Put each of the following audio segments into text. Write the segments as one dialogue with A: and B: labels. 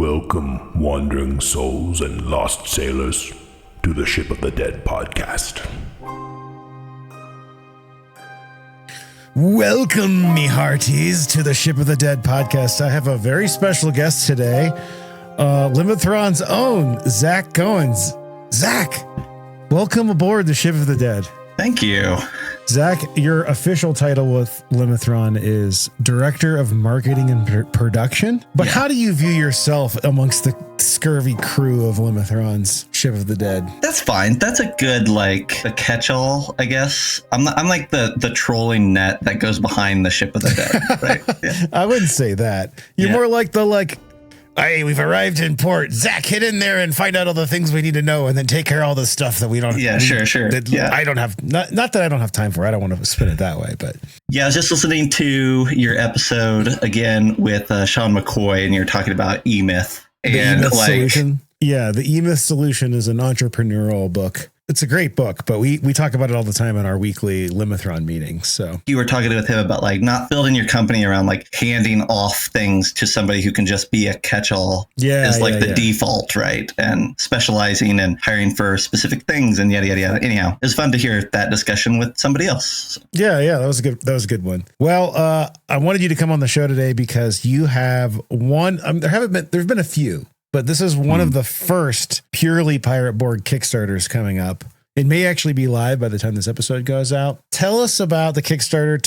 A: Welcome, wandering souls and lost sailors, to the Ship of the Dead podcast.
B: Welcome, me hearties, to the Ship of the Dead podcast. I have a very special guest today, Limithron's own Zach Goins. Zach, welcome aboard the Ship of the Dead.
C: Thank you.
B: Zach, your official title with Limithron is Director of Marketing and Production. But how do you view yourself amongst the scurvy crew of Limithron's Ship of the Dead?
C: That's fine. That's a good, a catch-all, I guess. I'm like the trolling net that goes behind the Ship of the Dead, right? Yeah.
B: I wouldn't say that. You're more like hey, we've arrived in port. Zach, hit in there and find out all the things we need to know and then take care of all the stuff that we don't.
C: Yeah, sure.
B: I don't have, not that I don't have time for. I don't want to spin it that way, but.
C: Yeah, I was just listening to your episode again with Sean McCoy, and you're talking about E-Myth. And
B: the E-Myth Solution. Yeah, the E-Myth Solution is an entrepreneurial book. It's a great book, but we talk about it all the time in our weekly Limithron meetings. So
C: you were talking with him about not building your company around handing off things to somebody who can just be a catch-all. The default, right? And specializing and hiring for specific things and yada, yada, yada. Anyhow, it was fun to hear that discussion with somebody else.
B: Yeah, that was a good one. Well, I wanted you to come on the show today because you have one. There's been a few. But this is one of the first purely Pirate Board Kickstarters coming up. It may actually be live by the time this episode goes out. Tell us about the Kickstarter.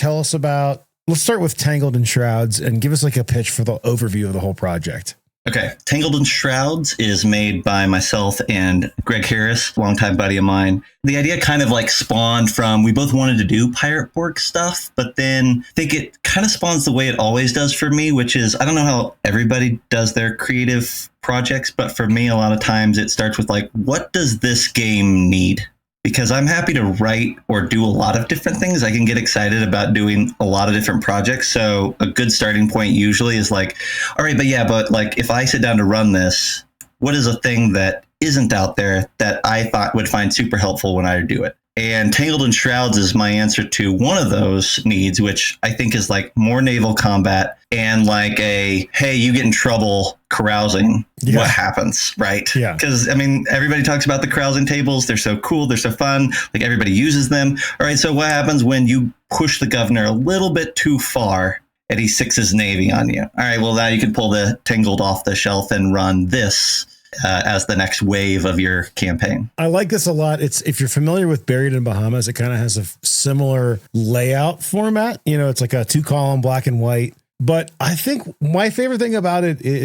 B: Let's start with Tangled in Shrouds and give us a pitch for the overview of the whole project.
C: Okay. Tangled in Shrouds is made by myself and Greg Harris, longtime buddy of mine. The idea kind of spawned from, we both wanted to do Pirate Board stuff, but then I think it kind of spawns the way it always does for me, which is, I don't know how everybody does their creative projects, but for me, a lot of times it starts with what does this game need? Because I'm happy to write or do a lot of different things. I can get excited about doing a lot of different projects. So a good starting point usually is all right, but if I sit down to run this, what is a thing that isn't out there that I thought would find super helpful when I do it? And Tangled in Shrouds is my answer to one of those needs, which I think is more naval combat and hey, you get in trouble carousing. Yeah. What happens, right?
B: Yeah.
C: Because, everybody talks about the carousing tables. They're so cool. They're so fun. Everybody uses them. All right, so what happens when you push the governor a little bit too far and he sixes Navy on you? All right, well, now you can pull the Tangled off the shelf and run this as the next wave of your campaign.
B: I like this a lot. If you're familiar with Buried in Bahamas, it kind of has a similar layout format. It's a 2-column black and white. But I think my favorite thing about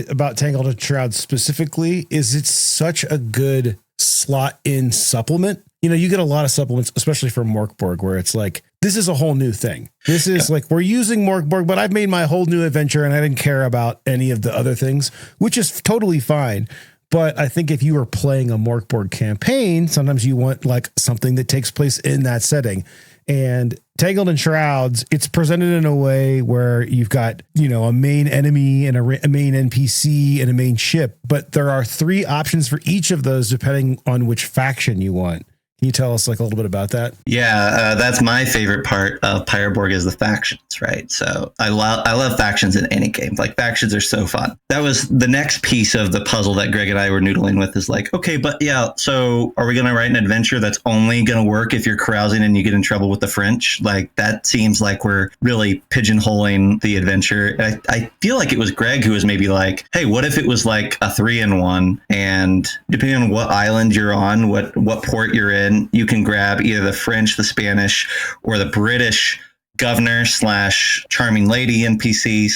B: about Tangled in Shrouds specifically is it's such a good slot in supplement. You get a lot of supplements, especially from Morkborg, where it's this is a whole new thing. This is we're using Morkborg, but I've made my whole new adventure and I didn't care about any of the other things, which is totally fine. But I think if you are playing a Morkborg campaign, sometimes you want something that takes place in that setting. And Tangled in Shrouds, it's presented in a way where you've got, a main enemy and a main NPC and a main ship. But there are 3 options for each of those depending on which faction you want. Can you tell us a little bit about that?
C: Yeah, that's my favorite part of Pirate Board is the factions, right? So I love factions in any game. Factions are so fun. That was the next piece of the puzzle that Greg and I were noodling with is okay, but yeah, so are we going to write an adventure that's only going to work if you're carousing and you get in trouble with the French? That seems we're really pigeonholing the adventure. I feel it was Greg who was maybe hey, what if it was a 3-in-1 and depending on what island you're on, what port you're in, you can grab either the French, the Spanish, or the British governor / charming lady NPC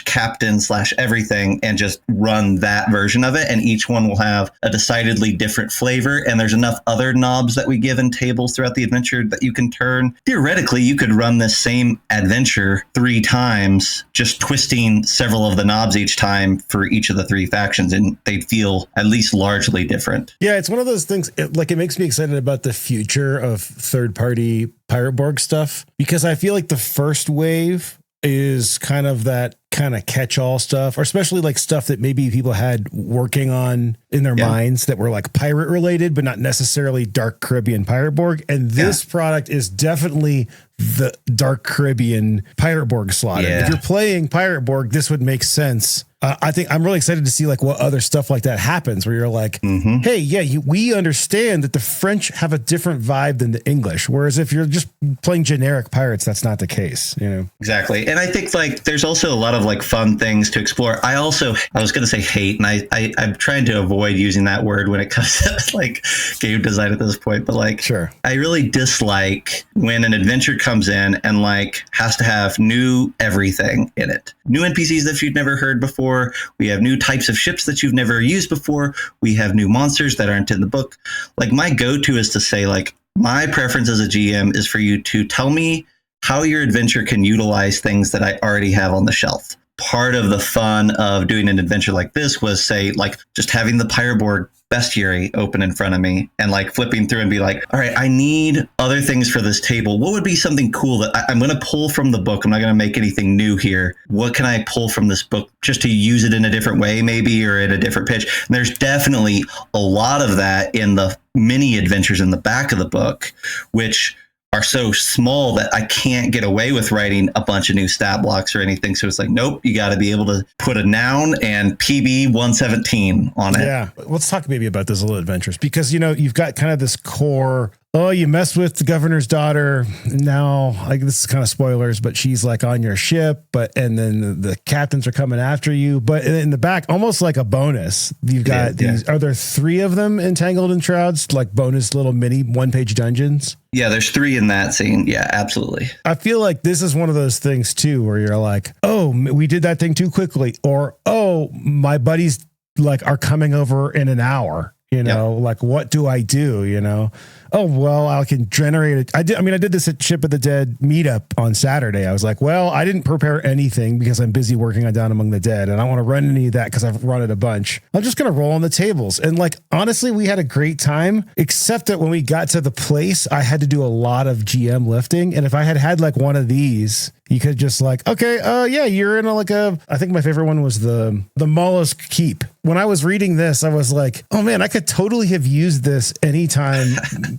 C: / captain / everything and just run that version of it. And each one will have a decidedly different flavor. And there's enough other knobs that we give in tables throughout the adventure that you can turn. Theoretically, you could run this same adventure 3 times, just twisting several of the knobs each time for each of the 3 factions. And they'd feel at least largely different.
B: Yeah, it's one of those things. It makes me excited about the future of third-party Pirate Board stuff, because I feel the first wave is kind of that kind of catch-all stuff, or especially stuff that maybe people had working on in their minds that were pirate related, but not necessarily Dark Caribbean Pirate Board. And this product is definitely the Dark Caribbean Pirate Board slot. If you're playing Pirate Board, this would make sense. I think I'm really excited to see like what other stuff like that happens where you're like, hey, yeah, we understand that the French have a different vibe than the English. Whereas if you're just playing generic pirates, that's not the case, you know?
C: Exactly. And I think like there's also a lot of like fun things to explore. I was going to say hate, and I'm trying to avoid using that word when it comes to like game design at this point. But like,
B: sure,
C: I really dislike when an adventure comes in and like has to have new everything in it. New NPCs that you've never heard before. We have new types of ships that you've never used before. We have new monsters that aren't in the book. Like my go-to is to say like, my preference as a GM is for you to tell me how your adventure can utilize things that I already have on the shelf. Part of the fun of doing an adventure like this was say like just having the Pyroborg bestiary open in front of me and like flipping through and be like, all right, I need other things for this table. What would be something cool that I'm going to pull from the book? I'm not going to make anything new here. What can I pull from this book just to use it in a different way maybe, or in a different pitch? And there's definitely a lot of that in the mini adventures in the back of the book, which are so small that I can't get away with writing a bunch of new stat blocks or anything. So it's like, nope, you got to be able to put a noun and PB 117 on it.
B: Yeah. Let's talk maybe about those little adventures, because, you know, you've got kind of this core, oh, you mess with the governor's daughter. Now, like, this is kind of spoilers, but she's like on your ship, and then the captains are coming after you. But in the back, almost like a bonus, you've got these. Are there 3 of them entangled in shrouds, like bonus little mini 1-page dungeons?
C: Yeah, there's 3 in that scene. Yeah, absolutely.
B: I feel like this is one of those things too, where you're like, oh, we did that thing too quickly, or, oh, my buddies like are coming over in an hour. You know, like, what do I do? You know, oh, well, I can generate it. I did this at Ship of the Dead meetup on Saturday. I was like, well, I didn't prepare anything because I'm busy working on Down Among the Dead, and I want to run any of that because I've run it a bunch. I'm just going to roll on the tables. And like, honestly, we had a great time, except that when we got to the place, I had to do a lot of GM lifting. And if I had like one of these, you could just like, okay, yeah, you're in I think my favorite one was the Mollusk Keep. When I was reading this, I was like, oh man, I could totally have used this anytime,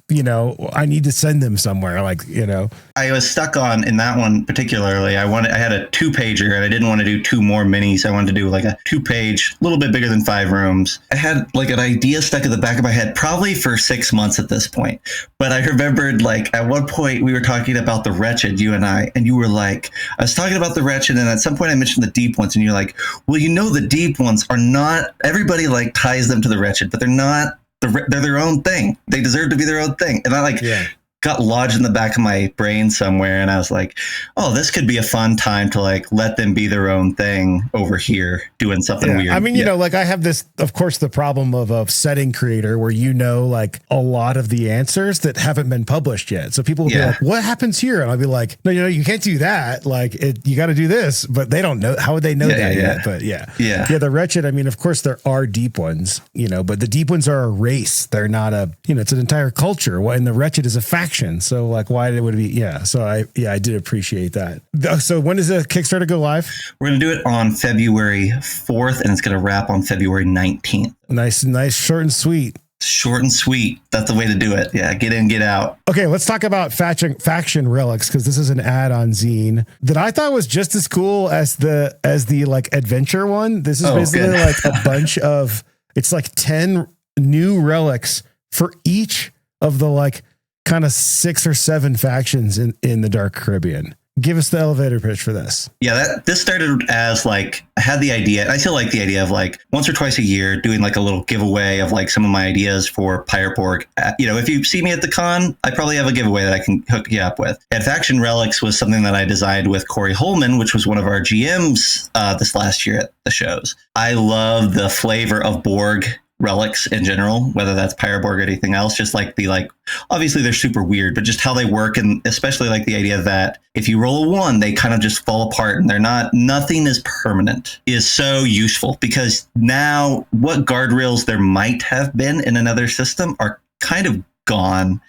B: you know, I need to send them somewhere. Like, you know,
C: I was stuck on in that one particularly. I had a 2-pager and I didn't want to do 2 more minis. I wanted to do like a 2-page, a little bit bigger than 5 rooms. I had like an idea stuck at the back of my head, probably for 6 months at this point. But I remembered like at one point we were talking about the Wretched, you and I, and you were like, I was talking about the Wretched, and at some point I mentioned the Deep Ones, and you're like, well, you know, the Deep Ones are not, everybody like ties them to the Wretched, but they're not, they're their own thing. They deserve to be their own thing. And I like got lodged in the back of my brain somewhere, and I was like, oh, this could be a fun time to like let them be their own thing over here doing something weird.
B: I mean, you know, like I have this, of course, the problem of a setting creator where, you know, like a lot of the answers that haven't been published yet. So people will be like, what happens here? And I'll be like, no, you know, you can't do that. Like you got to do this, but they don't know. How would they know that yet? But the Wretched, I mean, of course there are Deep Ones, you know, but the Deep Ones are a race. They're not it's an entire culture. And the Wretched is a faction. So like, why would it be? Yeah. So I did appreciate that. So when does the Kickstarter go live?
C: We're going to do it on February 4th, and it's going to wrap on February 19th.
B: Nice, short and sweet.
C: Short and sweet. That's the way to do it. Yeah. Get in, get out.
B: Okay. Let's talk about faction relics, because this is an add-on zine that I thought was just as cool as the like adventure one. This is basically like a bunch of, it's like 10 new relics for each of the like kind of 6 or 7 factions in the Dark Caribbean. Give us the elevator pitch for this. Yeah,
C: this started as like, I had the idea. I still like the idea of like once or twice a year doing like a little giveaway of like some of my ideas for Pyroborg. You know, if you see me at the con, I probably have a giveaway that I can hook you up with. And Faction Relics was something that I designed with Corey Holman, which was one of our GMs this last year at the shows. I love the flavor of Borg relics in general, whether that's Pyroborg or anything else, just like obviously they're super weird, but just how they work, and especially like the idea that if you roll a 1, they kind of just fall apart and nothing is permanent, is so useful, because now what guardrails there might have been in another system are kind of gone,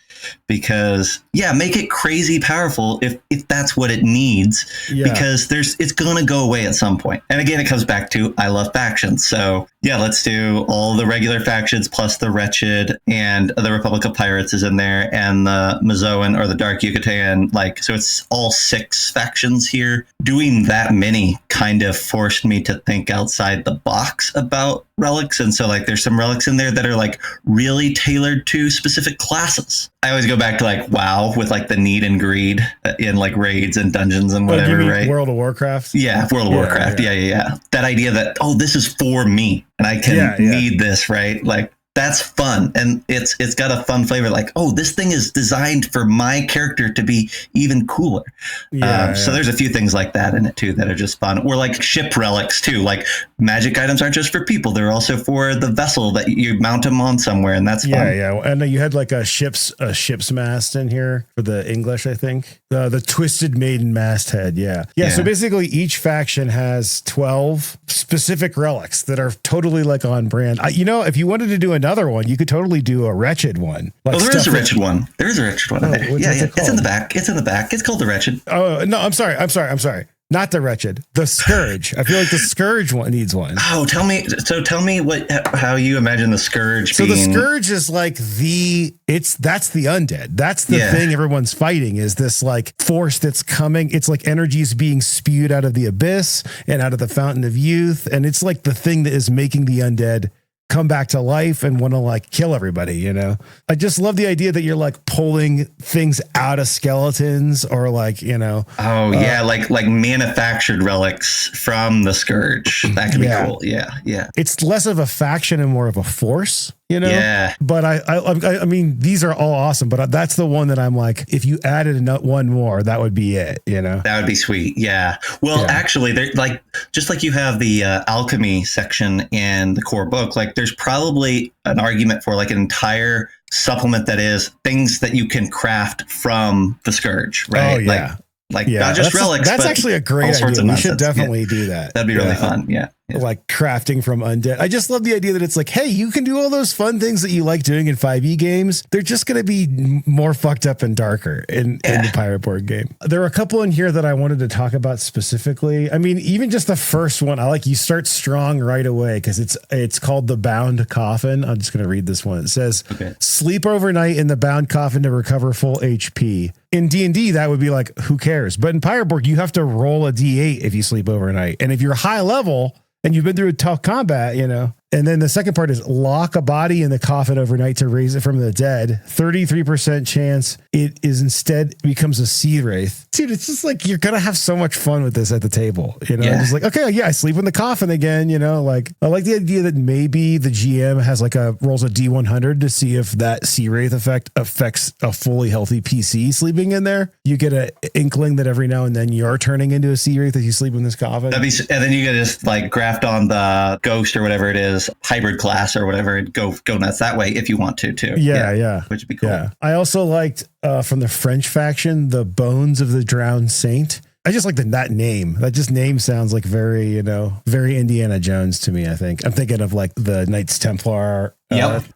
C: because make it crazy powerful if that's what it needs, because it's gonna go away at some point. And again, it comes back to I love factions, so let's do all the regular factions plus the Wretched, and the Republic of Pirates is in there, and the Mazoan or the Dark Yucatan, so it's all 6 factions here. Doing that many kind of forced me to think outside the box about relics, and so there's some relics in there that are really tailored to specific classes. I always go back to WoW with the need and greed in raids and dungeons and whatever, right?
B: World of Warcraft.
C: Yeah, World of Warcraft. Yeah. That idea that this is for me and I can need this, right? That's fun, and it's got a fun flavor. This thing is designed for my character to be even cooler. So there's a few things like that in it too that are just fun. Or ship relics too. Magic items aren't just for people; they're also for the vessel that you mount them on somewhere, and that's fun.
B: Yeah. And you had a ship's mast in here for the English, I think. The Twisted Maiden masthead. Yeah. So basically, each faction has 12 specific relics that are totally on brand. If you wanted to do another one, you could totally do a Wretched one.
C: There is a Wretched one. There is a Wretched one. It's in the back. It's called the Wretched.
B: Oh no, I'm sorry. Not the Wretched, the Scourge. I feel like the Scourge one needs one.
C: Oh, tell me how you imagine the Scourge being.
B: So the Scourge is that's the undead. That's the thing everyone's fighting, is this force that's coming. It's energies being spewed out of the abyss and out of the fountain of youth. And it's the thing that is making the undead come back to life and want to kill everybody. I just love the idea that you're pulling things out of skeletons, or
C: manufactured relics from the Scourge. That could be cool. Yeah.
B: It's less of a faction and more of a force, but I mean, these are all awesome, but that's the one that I'm if you added one more, that would be it.
C: That would be sweet. Yeah. Well, actually, they're just you have the alchemy section in the core book, there's probably an argument for an entire supplement that is things that you can craft from the Scourge, right?
B: Oh, yeah.
C: Not just relics.
B: That's actually a great idea. We should definitely do that.
C: That'd be really fun. Yeah.
B: Crafting from undead. I just love the idea that it's hey, you can do all those fun things that you like doing in 5e games. They're just going to be more fucked up and darker in the pirate board game. There are a couple in here that I wanted to talk about specifically. I mean, even just the first one, you start strong right away, because it's called the Bound Coffin. I'm just going to read this one. It says, sleep overnight in the bound coffin to recover full HP. In D&D, that would be who cares? But in Pirate Board, you have to roll a D8 if you sleep overnight. And if you're high level and you've been through a tough combat, And then the second part is lock a body in the coffin overnight to raise it from the dead. 33% chance it is instead becomes a sea wraith. Dude, it's just you're going to have so much fun with this at the table. Just okay, I sleep in the coffin again. I like the idea that maybe the GM has rolls a D100 to see if that sea wraith effect affects a fully healthy PC sleeping in there. You get an inkling that every now and then you're turning into a sea wraith as you sleep in this coffin.
C: And then you can just graft on the ghost or whatever it is, hybrid class or whatever, and go nuts that way if you want to too.
B: Yeah.
C: Which would be cool.
B: Yeah. I also liked from the French faction, the Bones of the Drowned Saint. I just like that name. That just name sounds very, very Indiana Jones to me, I think. I'm thinking of the Knights Templar.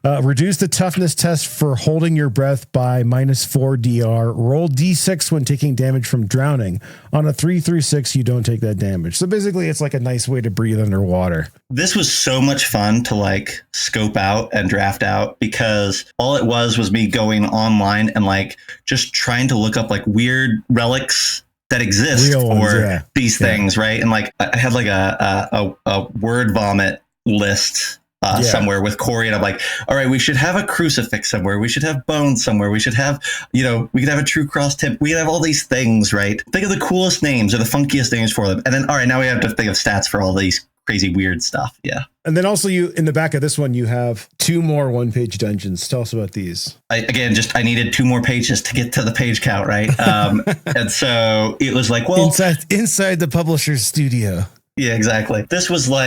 B: Reduce the toughness test for holding your breath by -4 DR. Roll D6 when taking damage from drowning. On a 3 through 6, you don't take that damage. So basically, it's a nice way to breathe underwater.
C: This was so much fun to scope out and draft out, because all it was me going online and just trying to look up weird relics that exist for these things, right? And I had a word vomit list somewhere with Corey, and I'm all right, we should have a crucifix somewhere, we should have bones somewhere, we should have, we could have a true cross tip, we could have all these things, right? Think of the coolest names or the funkiest names for them, and then all right, now we have to think of stats for all these crazy weird stuff. Yeah.
B: And then also in the back of this one, you have 2 more 1-page dungeons. Tell us about these.
C: I needed 2 more pages to get to the page count, right? And so it was
B: inside the publisher's studio.
C: Yeah, exactly. This was all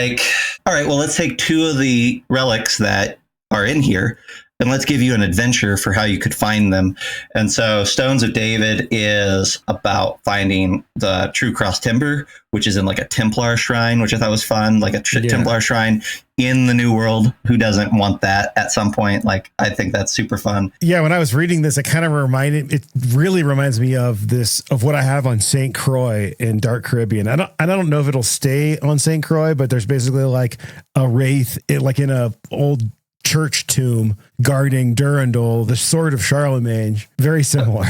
C: right, well, let's take 2 of the relics that are in here and let's give you an adventure for how you could find them. And so Stones of David is about finding the True Cross Timber, which is in like a Templar shrine, which I thought was fun, like a Templar shrine in the New World. Who doesn't want that at some point? Like, I think that's super fun.
B: Yeah, when I was reading this, it really reminds me of what I have on St. Croix in Dark Caribbean. I don't know if it'll stay on St. Croix, but there's basically like a wraith, like in a old church tomb guarding Durandal, the sword of Charlemagne. Very similar.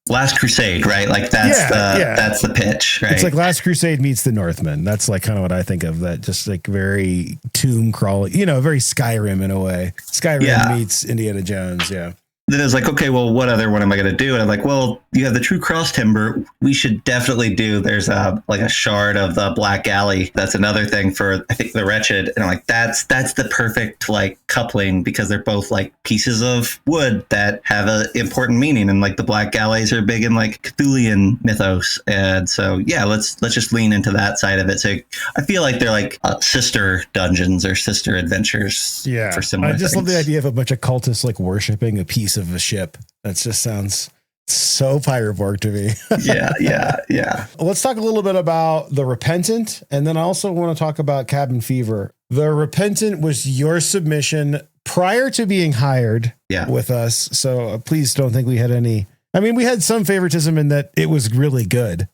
C: Last Crusade, right? Like that's the pitch, right?
B: It's like Last Crusade meets the Northmen. That's like kind of what I think of, that just like very tomb crawling, very Skyrim in a way. Skyrim meets Indiana Jones. Yeah.
C: Then it's like, okay, well, what other one am I going to do? And I'm like, well, you have the True Cross Timber. We should definitely do, there's a shard of the Black Alley. That's another thing for, I think, the Wretched. And I'm like, that's the perfect like coupling, because they're both like pieces of wood that have an important meaning. And like the Black Galleys are big in like Cthulhian mythos. And so, yeah, let's just lean into that side of it. So I feel like they're like sister dungeons or sister adventures.
B: Yeah.
C: For similar
B: I just
C: things.
B: love the idea of a bunch of cultists like worshiping a piece of a ship. That just sounds so Pyroborg to me.
C: Yeah.
B: Let's talk a little bit about the Repentant, and then I also want to talk about Cabin Fever. The Repentant was your submission prior to being hired with us, so please don't think we had any. I mean, we had some favoritism in that it was really good,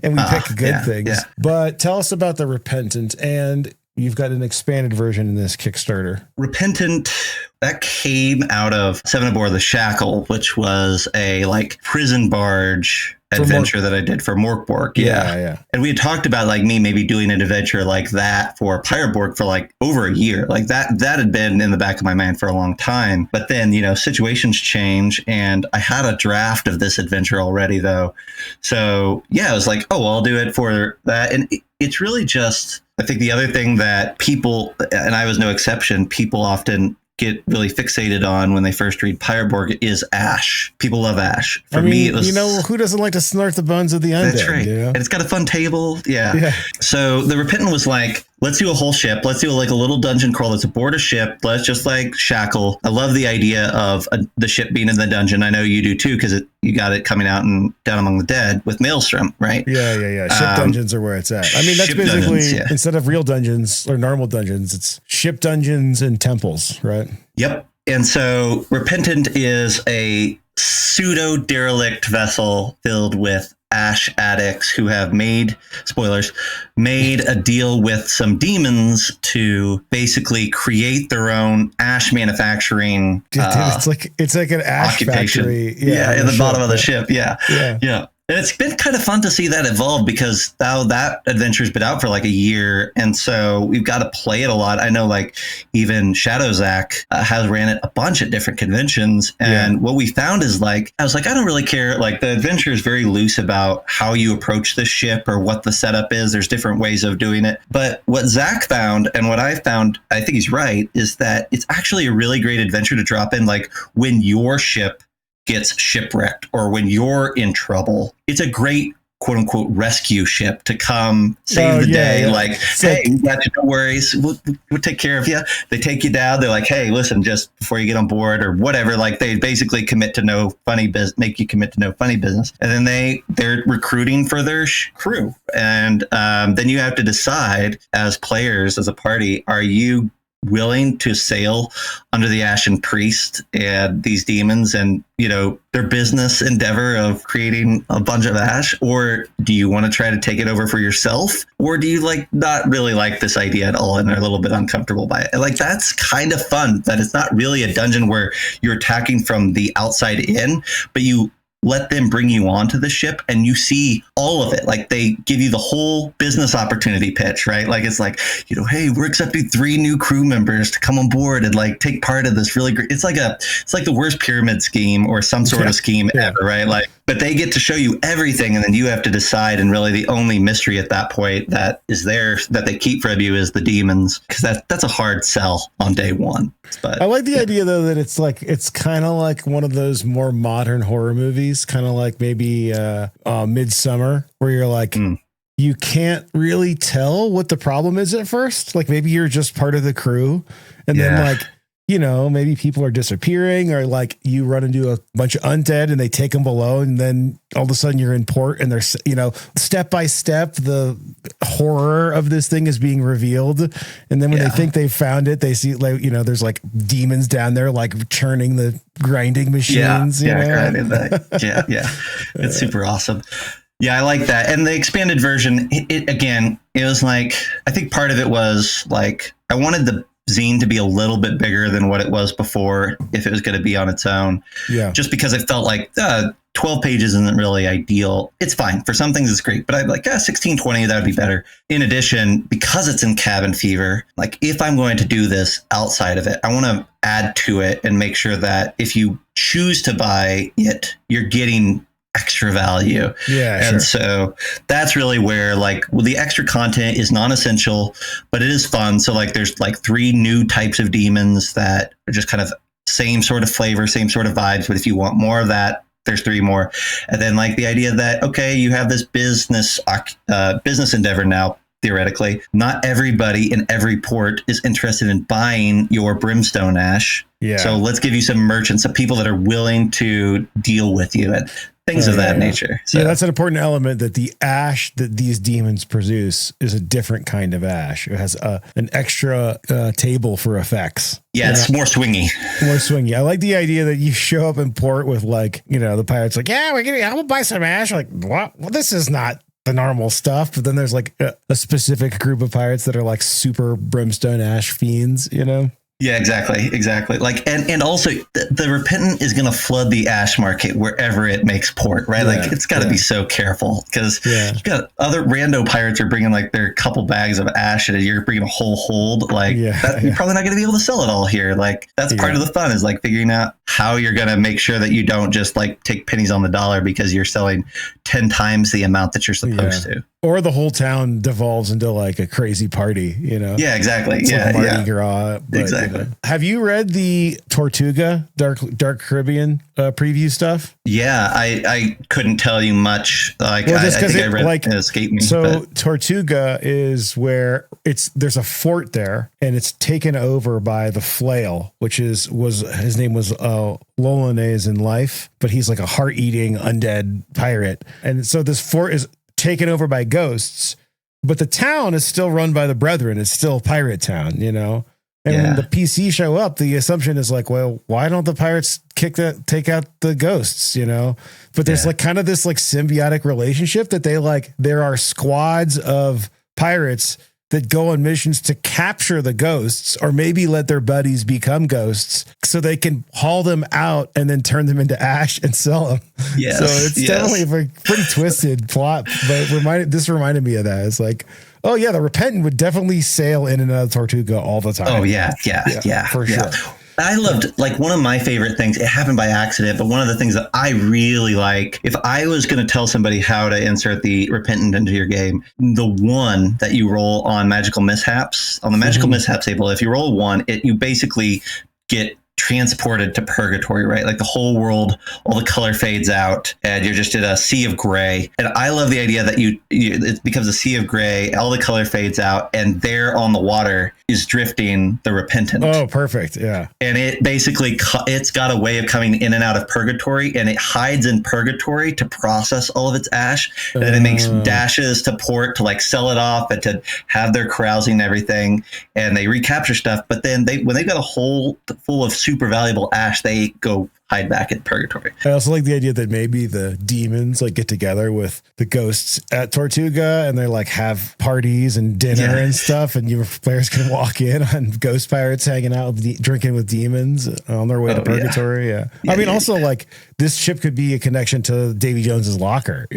B: and we picked good things. Yeah. But tell us about the Repentant, and you've got an expanded version in this Kickstarter.
C: Repentant, that came out of Seven Aboard the Shackle, which was a like prison barge adventure that I did for Morkborg. Yeah. And we had talked about like me maybe doing an adventure like that for Pyroborg for like over a year. Like that had been in the back of my mind for a long time. But then, situations change, and I had a draft of this adventure already though. So yeah, I was like, oh, well, I'll do it for that. And it's really just, I think the other thing that people, and I was no exception, people often get really fixated on when they first read Pyroborg is Ash. People love Ash. For me, it was...
B: who doesn't like to snort the bones of the undead?
C: That's right. And it's got a fun table. Yeah. So the Repentant was like, let's do a whole ship. Let's do like a little dungeon crawl that's aboard a ship. Let's just like shackle. I love the idea of the ship being in the dungeon. I know you do too, because you got it coming out and Down Among the Dead with Maelstrom, right?
B: Yeah. Ship dungeons are where it's at. I mean, that's basically, instead of real dungeons or normal dungeons, it's ship dungeons and temples, right?
C: Yep. And so Repentant is a pseudo derelict vessel filled with Ash addicts who have made a deal with some demons to basically create their own ash manufacturing.
B: It's like an ash
C: occupation.
B: Factory.
C: In the bottom of the ship. Yeah. And it's been kind of fun to see that evolve, because now that adventure's been out for like a year. And so we've got to play it a lot. I know like even Shadowzack has ran it a bunch at different conventions. And what we found is like, I was like, I don't really care. Like the adventure is very loose about how you approach the ship or what the setup is. There's different ways of doing it. But what Zach found, and what I found, I think he's right, is that it's actually a really great adventure to drop in. Like when your ship gets shipwrecked or when you're in trouble, it's a great quote unquote rescue ship to come save the day. Yeah. Like, hey, you got no worries. We'll take care of you. They take you down. They're like, hey, listen, just before you get on board or whatever, like they basically commit to no funny business, make you commit to no funny business. And then they're recruiting for their crew. And then you have to decide as players, as a party, are you willing to sail under the Ashen Priest and these demons and, their business endeavor of creating a bunch of ash? Or do you want to try to take it over for yourself? Or do you not really like this idea at all and are a little bit uncomfortable by it? Like, that's kind of fun, that it's not really a dungeon where you're attacking from the outside in, but you let them bring you onto the ship and you see all of it. Like they give you the whole business opportunity pitch, right? Like it's like, hey, we're accepting 3 new crew members to come on board and like take part of this really great. It's like the worst pyramid scheme or some sort of scheme ever, right? Like, but they get to show you everything, and then you have to decide. And really, the only mystery at that point that is there that they keep from you is the demons, because that's a hard sell on day one. But
B: I like the idea though that it's kind of like one of those more modern horror movies, kind of like maybe Midsummer, where you're like, you can't really tell what the problem is at first. Like maybe you're just part of the crew, and then like maybe people are disappearing, or like you run into a bunch of undead and they take them below, and then all of a sudden you're in port and there's, step by step, the horror of this thing is being revealed. And then when they think they've found it, they see like, there's like demons down there, like churning the grinding machines.
C: Grinding it's super awesome. Yeah, I like that. And the expanded version, it was like, I think part of it was like, I wanted the zine to be a little bit bigger than what it was before if it was going to be on its own. Yeah. Just because I felt like 12 pages isn't really ideal. It's fine. For some things, it's great. But I'd like 16, 20, that would be better. In addition, because it's in Cabin Fever, like if I'm going to do this outside of it, I want to add to it and make sure that if you choose to buy it, you're getting extra value. Yeah. And so that's really where the extra content is non-essential, but it is fun. So like there's like 3 new types of demons that are just kind of same sort of flavor, same sort of vibes. But if you want more of that, there's 3 more. And then like the idea that, okay, you have this business endeavor now. Theoretically, not everybody in every port is interested in buying your brimstone ash. Yeah. So let's give you some merchants, some people that are willing to deal with you and things of that nature. So
B: that's an important element, that the ash that these demons produce is a different kind of ash. It has an extra table for effects.
C: Yeah, it's more swingy.
B: More swingy. I like the idea that you show up in port with the pirates like, yeah, I'm gonna buy some ash. Like, what? Well, this is not the normal stuff. But then there's like a specific group of pirates that are like super brimstone ash fiends,
C: Yeah, exactly. Like, and also the Repentant is going to flood the ash market wherever it makes port, right? Yeah, like it's got to be so careful because you've got other rando pirates are bringing like their couple bags of ash and you're bringing a whole hold. Like you're probably not going to be able to sell it all here. Like that's part of the fun, is like figuring out how you're going to make sure that you don't just like take pennies on the dollar because you're selling 10 times the amount that you're supposed to.
B: Or the whole town devolves into like a crazy party,
C: Yeah, exactly.
B: It's like Mardi Gras.
C: Exactly.
B: Have you read the Tortuga Dark Caribbean preview stuff?
C: Yeah, I couldn't tell you much. Like, well, I think I read it escaped me.
B: So Tortuga is where there's a fort there, and it's taken over by the Flail, which was his name was Lolones in life, but he's like a heart-eating undead pirate. And so this fort is taken over by ghosts, but the town is still run by the Brethren. It's still a pirate town, And when the PC show up, the assumption is like, well, why don't the pirates take out the ghosts, But there's like kind of this like symbiotic relationship that there are squads of pirates that go on missions to capture the ghosts, or maybe let their buddies become ghosts so they can haul them out and then turn them into ash and sell them. Yes, so it's definitely a pretty twisted plot, but this reminded me of that. It's like, oh yeah, the Repentant would definitely sail in and out of Tortuga all the time.
C: Oh yeah, for sure. I loved, like, one of my favorite things, it happened by accident, but one of the things that I really like, if I was going to tell somebody how to insert the Repentant into your game, the one that you roll on Magical Mishaps, on the Magical Mishaps table, if you roll 1, you basically get transported to purgatory, right? Like the whole world, all the color fades out and you're just in a sea of gray. And I love the idea that it becomes a sea of gray, all the color fades out, and there on the water is drifting the Repentant.
B: Oh, perfect. Yeah.
C: And it basically, it's got a way of coming in and out of purgatory, and it hides in purgatory to process all of its ash. And then it makes dashes to port to like sell it off and to have their carousing and everything. And they recapture stuff. But then when they've got a hole full of super valuable ash, they go hide back in purgatory.
B: I also like the idea that maybe the demons like get together with the ghosts at Tortuga, and they like have parties and dinner and stuff, and your players can walk in on ghost pirates hanging out, drinking with demons on their way to purgatory. I mean, also like this ship could be a connection to Davy Jones's locker,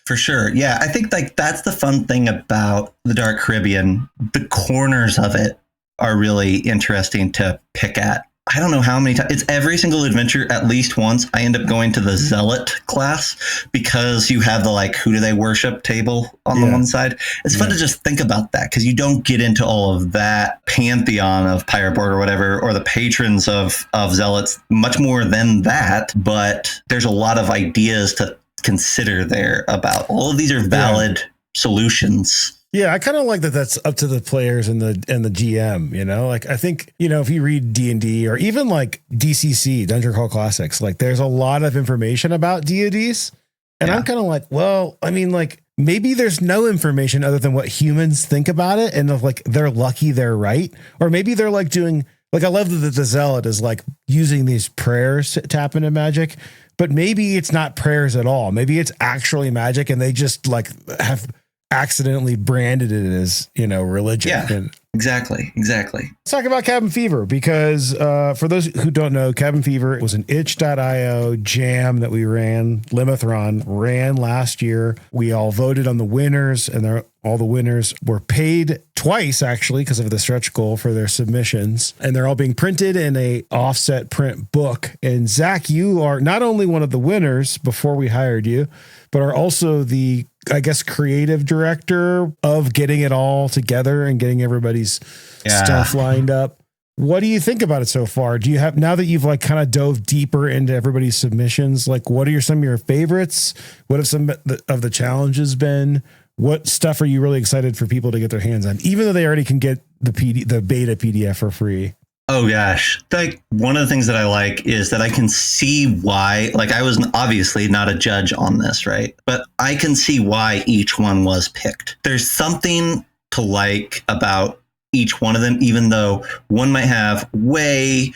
C: For sure. Yeah, I think like that's the fun thing about the Dark Caribbean. The corners of it are really interesting to pick at. I don't know how many times. It's every single adventure at least once. I end up going to the Zealot class because you have the like, who do they worship table on the one side. It's fun to just think about that because you don't get into all of that pantheon of Pirate Borg or whatever, or the patrons of Zealots, much more than that. But there's a lot of ideas to consider there about all of these are valid solutions.
B: Yeah, I kind of like that. That's up to the players and the GM. You know, like I think if you read D&D or even like DCC, Dungeon Crawl Classics, like there's a lot of information about deities, and I'm kind of like, well, I mean, like maybe there's no information other than what humans think about it, and like they're lucky they're right, or maybe they're like doing like I love that the zealot is like using these prayers to tap into magic. But maybe it's not prayers at all. Maybe it's actually magic, and they just like have accidentally branded it as religion.
C: Yeah, exactly.
B: Let's talk about Cabin Fever, because for those who don't know, Cabin Fever was an itch.io jam that we ran. Limithron ran last year. We all voted on the winners, and all the winners were paid twice, actually, because of the stretch goal for their submissions. And they're all being printed in a offset print book. And Zach, you are not only one of the winners before we hired you, but are also the, I guess, creative director of getting it all together and getting everybody's stuff lined up. What do you think about it so far? Do you have, now that you've like kind of dove deeper into everybody's submissions, like what are some of your favorites? What have some of the challenges been? What stuff are you really excited for people to get their hands on, even though they already can get the beta PDF for free?
C: Oh gosh. Like one of the things that I like is that I can see why, like I was obviously not a judge on this, right? But I can see why each one was picked. There's something to like about each one of them, even though one might have way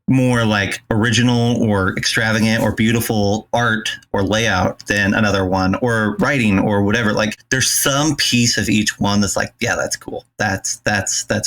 C: more like original or extravagant or beautiful art or layout than another one, or writing or whatever. Like there's some piece of each one that's like, yeah, that's cool. That's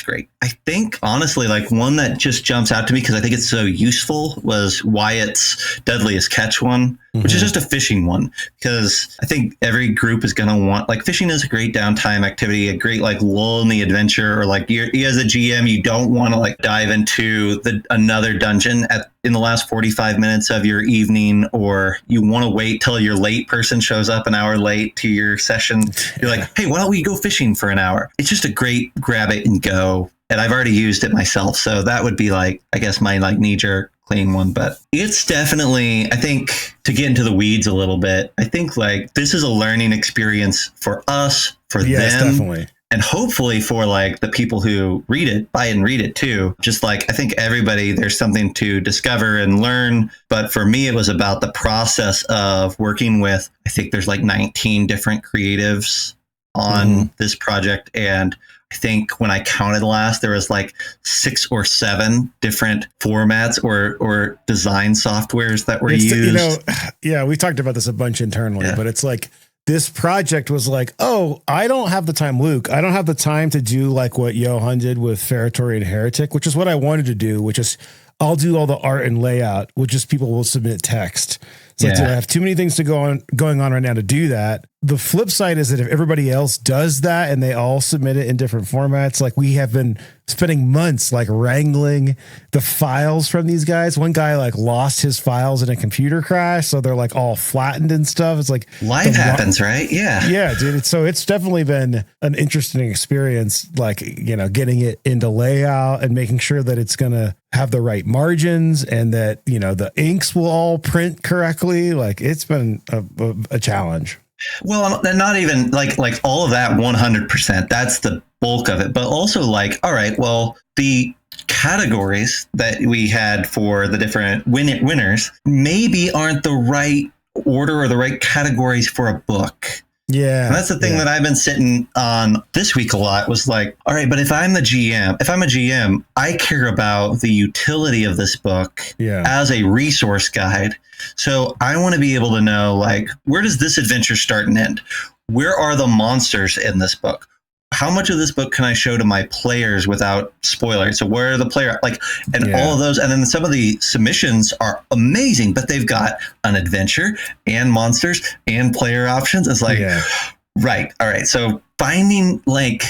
C: great. I think honestly, like one that just jumps out to me because I think it's so useful was Wyatt's Deadliest Catch one, which is just a fishing one, because I think every group is going to want, like, fishing is a great downtime activity, a great like lull in the adventure, or like you as a GM, you don't want to like dive into another dungeon in the last 45 minutes of your evening, or you want to wait till your late person shows up an hour late to your session. You're like, hey, why don't we go fishing for an hour? It's just a great grab it and go. And I've already used it myself. So that would be like, I guess my like knee jerk clean one, but it's definitely, I think, to get into the weeds a little bit, I think like this is a learning experience for us, for them.
B: Definitely.
C: And hopefully for like the people who read it, buy it and read it too. Just like, I think everybody, there's something to discover and learn. But for me, it was about the process of working with, I think there's like 19 different creatives on this project. And I think when I counted last, there was like 6 or 7 different formats or design softwares that were used.
B: We talked about this a bunch internally, but it's like, this project was like, oh, I don't have the time, Luke. I don't have the time to do like what Johan did with Feretory and Heretic, which is what I wanted to do, which is I'll do all the art and layout, which is people will submit text. So I have too many things going on right now to do that. The flip side is that if everybody else does that and they all submit it in different formats, like we have been spending months like wrangling the files from these guys. One guy like lost his files in a computer crash, so they're like all flattened and stuff. It's like
C: life happens, right? Yeah,
B: dude. So it's definitely been an interesting experience, like, getting it into layout and making sure that it's going to have the right margins and that, the inks will all print correctly. Like it's been a challenge.
C: Well, not even like all of that 100%. That's the bulk of it. But also like, all right, well, the categories that we had for the different winners maybe aren't the right order or the right categories for a book.
B: Yeah.
C: And that's the thing that I've been sitting on this week a lot was like, all right, but if I'm a GM, I care about the utility of this book as a resource guide. So I want to be able to know, like, where does this adventure start and end? Where are the monsters in this book? How much of this book can I show to my players without spoilers? So where are the player, like, and all of those. And then some of the submissions are amazing, but they've got an adventure and monsters and player options. It's like, right. All right. So finding like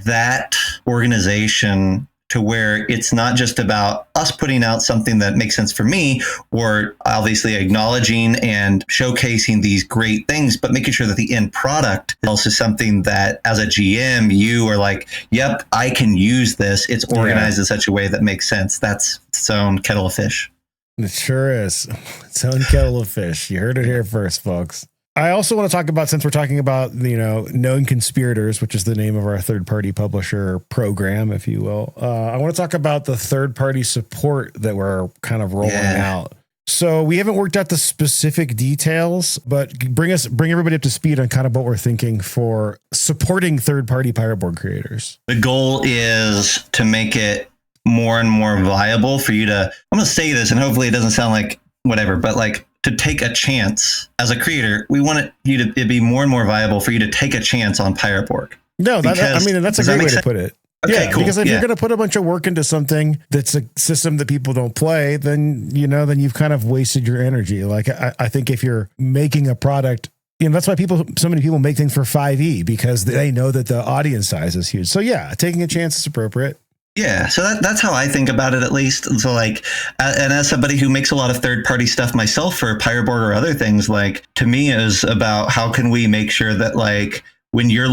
C: that organization to where it's not just about us putting out something that makes sense for me, or obviously acknowledging and showcasing these great things, but making sure that the end product is also something that as a GM, you are like, yep, I can use this. It's organized in such a way that makes sense. That's its own kettle of fish.
B: It sure is. Its own kettle of fish. You heard it here first, folks. I also want to talk about, since we're talking about, known conspirators, which is the name of our third-party publisher program, if you will. I want to talk about the third-party support that we're kind of rolling out. So we haven't worked out the specific details, but bring everybody up to speed on kind of what we're thinking for supporting third-party pirate board creators.
C: The goal is to make it more and more viable for you to, I'm going to say this and hopefully it doesn't sound like whatever, but like to take a chance as a creator. We want it to be more and more viable for you to take a chance on Pirate Borg.
B: No, that's a great way to put it.
C: Okay,
B: yeah,
C: cool.
B: Because if you're going to put a bunch of work into something that's a system that people don't play, then you've kind of wasted your energy. Like I think if you're making a product, that's why so many people make things for 5e, because they know that the audience size is huge. So yeah, taking a chance is appropriate.
C: Yeah, so that's how I think about it, at least. So like, and as somebody who makes a lot of third-party stuff myself for Pirate Borg or other things, like to me is about how can we make sure that like when you're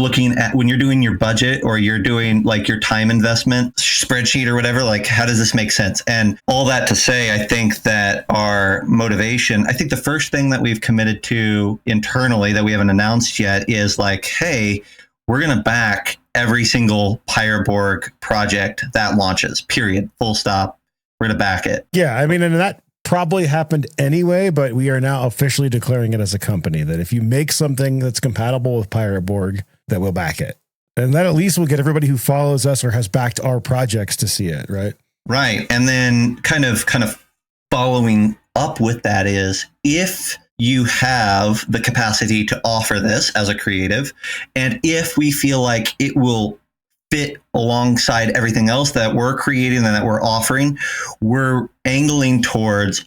C: doing your budget or you're doing like your time investment spreadsheet or whatever, like how does this make sense? And all that to say, I think that our motivation, I think the first thing that we've committed to internally that we haven't announced yet is like, hey, we're going to back every single Pirate Borg project that launches, period, full stop. We're going to back it.
B: Yeah. I mean, and that probably happened anyway, but we are now officially declaring it as a company that if you make something that's compatible with Pirate Borg, that we'll back it. And that at least will get everybody who follows us or has backed our projects to see it. Right.
C: Right. And then kind of following up with that is if you have the capacity to offer this as a creative, and if we feel like it will fit alongside everything else that we're creating and that we're offering, we're angling towards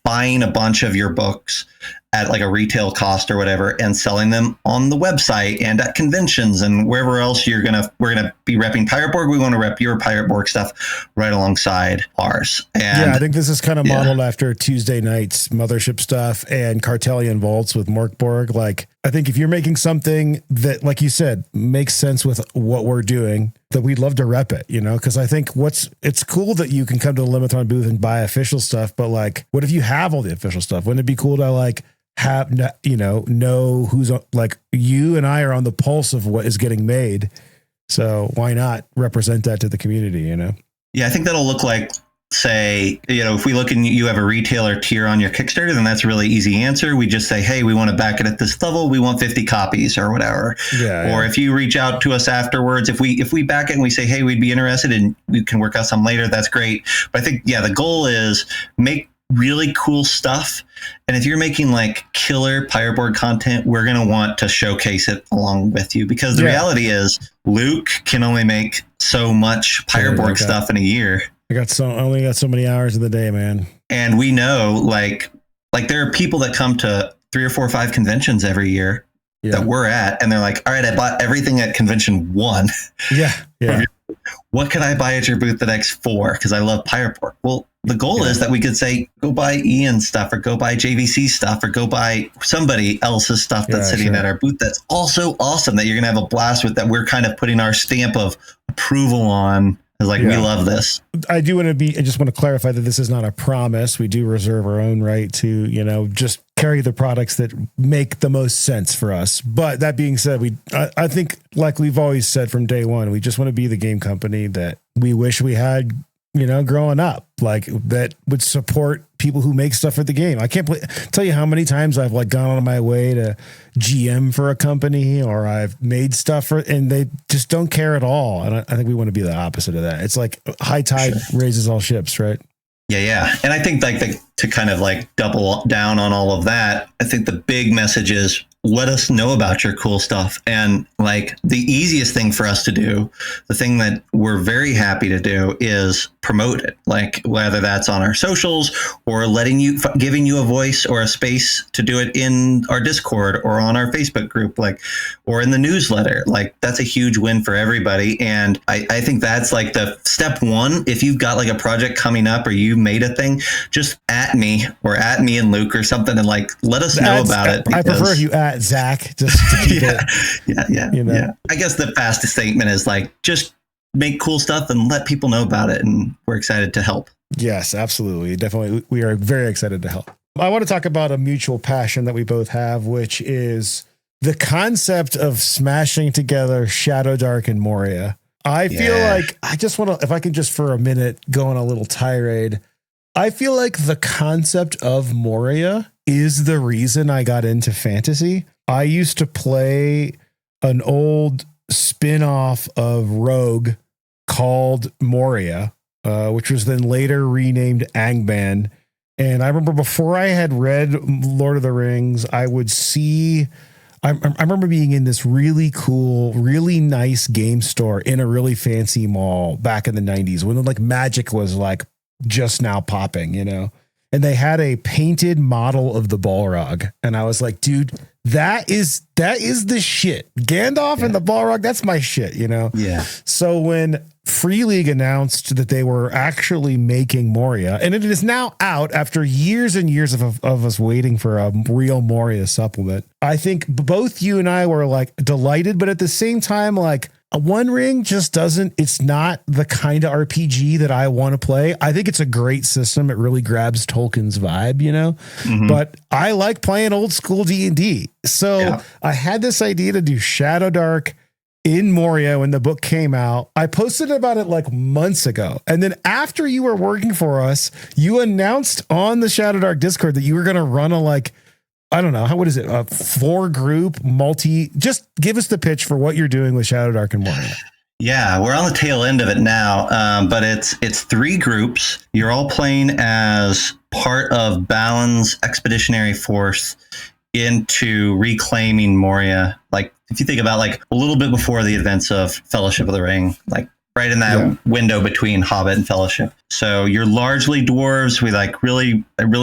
C: buying a bunch of your books at like a retail cost or whatever and selling them on the website and at conventions and wherever else we're gonna be repping Pirate Borg. We want to rep your Pirate Borg stuff right alongside ours. And
B: I think this is kind of modeled after Tuesday Night's Mothership stuff and Cartelian Vaults with Morkborg. Like, I think if you're making something that, like you said, makes sense with what we're doing, that we'd love to rep it, because I think it's cool that you can come to the Limithron booth and buy official stuff, but like, what if you have all the official stuff? Wouldn't it be cool to like have, know who's like, you and I are on the pulse of what is getting made. So why not represent that to the community,
C: Yeah, I think that'll look like, say, if we look and you have a retailer tier on your Kickstarter, then that's a really easy answer. We just say, hey, we want to back it at this level. We want 50 copies or whatever. Or if you reach out to us afterwards, if we back it and we say, hey, we'd be interested and we can work out some later, that's great. But I think, the goal is make really cool stuff. And if you're making like killer Pirate Borg content, we're going to want to showcase it along with you, because the reality is Luke can only make so much Pirate Borg stuff in a year.
B: I only got so many hours in the day, man.
C: And we know like there are people that come to 3 or 4 or 5 conventions every year that we're at. And they're like, all right, I bought everything at convention 1.
B: Yeah.
C: What can I buy at your booth the next 4? Because I love Pirate Borg. Well, the goal is that we could say, go buy Ian's stuff or go buy JVC stuff or go buy somebody else's stuff that's sitting at our booth. That's also awesome that you're going to have a blast with, that we're kind of putting our stamp of approval on. It's like, we love this. I
B: just want to clarify that this is not a promise. We do reserve our own right to, just carry the products that make the most sense for us. But that being said, I think, like we've always said from day one, we just want to be the game company that we wish we had, growing up, like that would support people who make stuff for the game. I can't tell you how many times I've like gone on my way to GM for a company, or I've made stuff and they just don't care at all. And I think we want to be the opposite of that. It's like high tide raises all ships, right?
C: Yeah. And I think like to kind of like double down on all of that, I think the big message is, let us know about your cool stuff. And like the easiest thing for us to do, the thing that we're very happy to do, is promote it. Like whether that's on our socials or giving you a voice or a space to do it in our Discord or on our Facebook group, like, or in the newsletter. Like that's a huge win for everybody. And I think that's like the step one. If you've got like a project coming up or you made a thing, just at me and Luke or something, and like, let us know about it.
B: I prefer if you at Zach, just to keep
C: it. I guess the fastest statement is like, just make cool stuff and let people know about it, and we're excited to help.
B: Yes, absolutely, definitely, we are very excited to help. I want to talk about a mutual passion that we both have, which is the concept of smashing together Shadow Dark and Moria. I feel like I just want to, if I can just for a minute go on a little tirade, I feel like the concept of Moria is the reason I got into fantasy. I used to play an old spin-off of Rogue called Moria, which was then later renamed Angband. And I remember before I had read Lord of the Rings, I would see, I remember being in this really cool, really nice game store in a really fancy mall back in the 90s when like Magic was like just now popping, you know, and they had a painted model of the Balrog. And I was like, dude, that is the shit. Gandalf and the Balrog, that's my shit, you know?
C: Yeah.
B: So when Free League announced that they were actually making Moria, and it is now out after years and years of us waiting for a real Moria supplement, I think both you and I were like delighted, but at the same time, like, One Ring just doesn't, it's not the kind of RPG that I want to play. I think it's a great system. It really grabs Tolkien's vibe, you know, but I like playing old school D&D. So I had this idea to do Shadow Dark in Moria when the book came out. I posted about it like months ago. And then after you were working for us, you announced on the Shadow Dark Discord that you were going to run a like, I don't know, what is it? A 4-group just give us the pitch for what you're doing with Shadow Dark and Moria.
C: Yeah, we're on the tail end of it now, but it's 3 groups. You're all playing as part of Balin's expeditionary force into reclaiming Moria. Like, if you think about like a little bit before the events of Fellowship of the Ring, like right in that window between Hobbit and Fellowship. So you're largely dwarves. We like really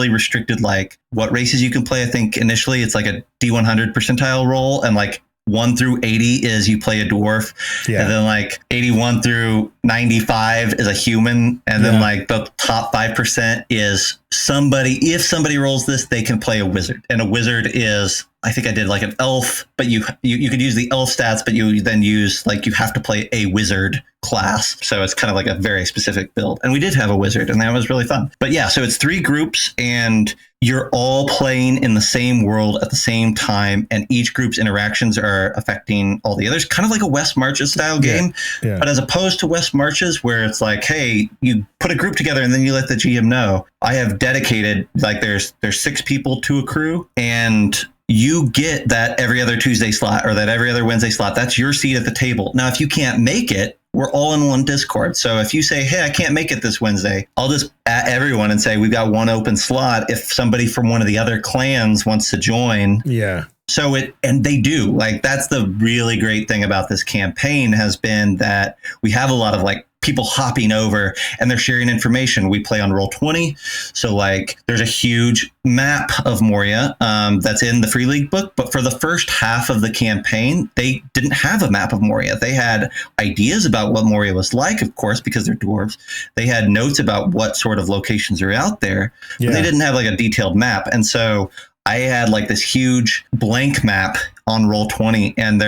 C: restricted like what races you can play. I think initially it's like a D100 percentile roll, and like 1 through 80 is you play a dwarf, and then like 81 through 95 is a human, and then like the top 5% is somebody. If somebody rolls this, they can play a wizard, and a wizard is, I think I did like an elf, but you could use the elf stats, but you then use like you have to play a wizard class, so it's kind of like a very specific build. And we did have a wizard, and that was really fun. But yeah, so it's 3 groups, and you're all playing in the same world at the same time, and each group's interactions are affecting all the others, kind of like a West Marches style game. But as opposed to West Marches, where it's like, hey, you put a group together and then you let the GM know. I have dedicated, like there's 6 people to a crew, and you get that every other Tuesday slot or that every other Wednesday slot. That's your seat at the table. Now, if you can't make it, we're all in one Discord. So if you say, hey, I can't make it this Wednesday, I'll just at everyone and say, we've got one open slot. If somebody from one of the other clans wants to join. Yeah. So and they do. Like, that's the really great thing about this campaign has been that we have a lot of like people hopping over and they're sharing information. We play on Roll20. So like there's a huge map of Moria that's in the Free League book. But for the first half of the campaign, they didn't have a map of Moria. They had ideas about what Moria was like, of course, because they're dwarves. They had notes about what sort of locations are out there, but they didn't have like a detailed map. And so I had like this huge blank map on Roll20, and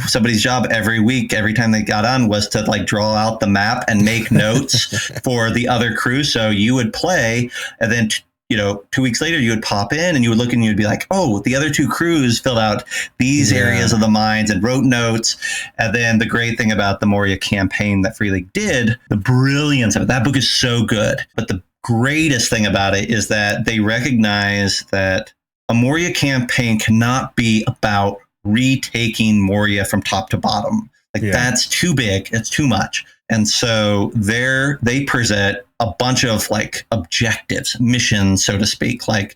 C: somebody's job every week, every time they got on, was to like draw out the map and make notes for the other crew. So you would play, and then 2 weeks later you would pop in and you would look and you'd be like, oh, the other 2 crews filled out these areas of the mines and wrote notes. And then the great thing about the Moria campaign that Free League did, the brilliance of it, that book is so good. But the greatest thing about it is that they recognize that a Moria campaign cannot be about retaking Moria from top to bottom. That's too big. It's too much. And so they present a bunch of like objectives, missions, so to speak, like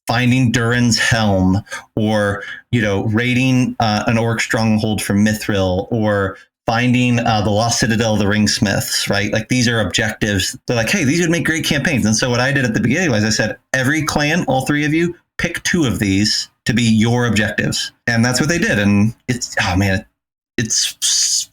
C: finding Durin's helm, or, raiding an orc stronghold from Mithril, or finding the Lost Citadel of the Ringsmiths, right? Like, these are objectives. They're like, hey, these would make great campaigns. And so what I did at the beginning was I said, every clan, all 3 of you, pick 2 of these to be your objectives. And that's what they did. And it's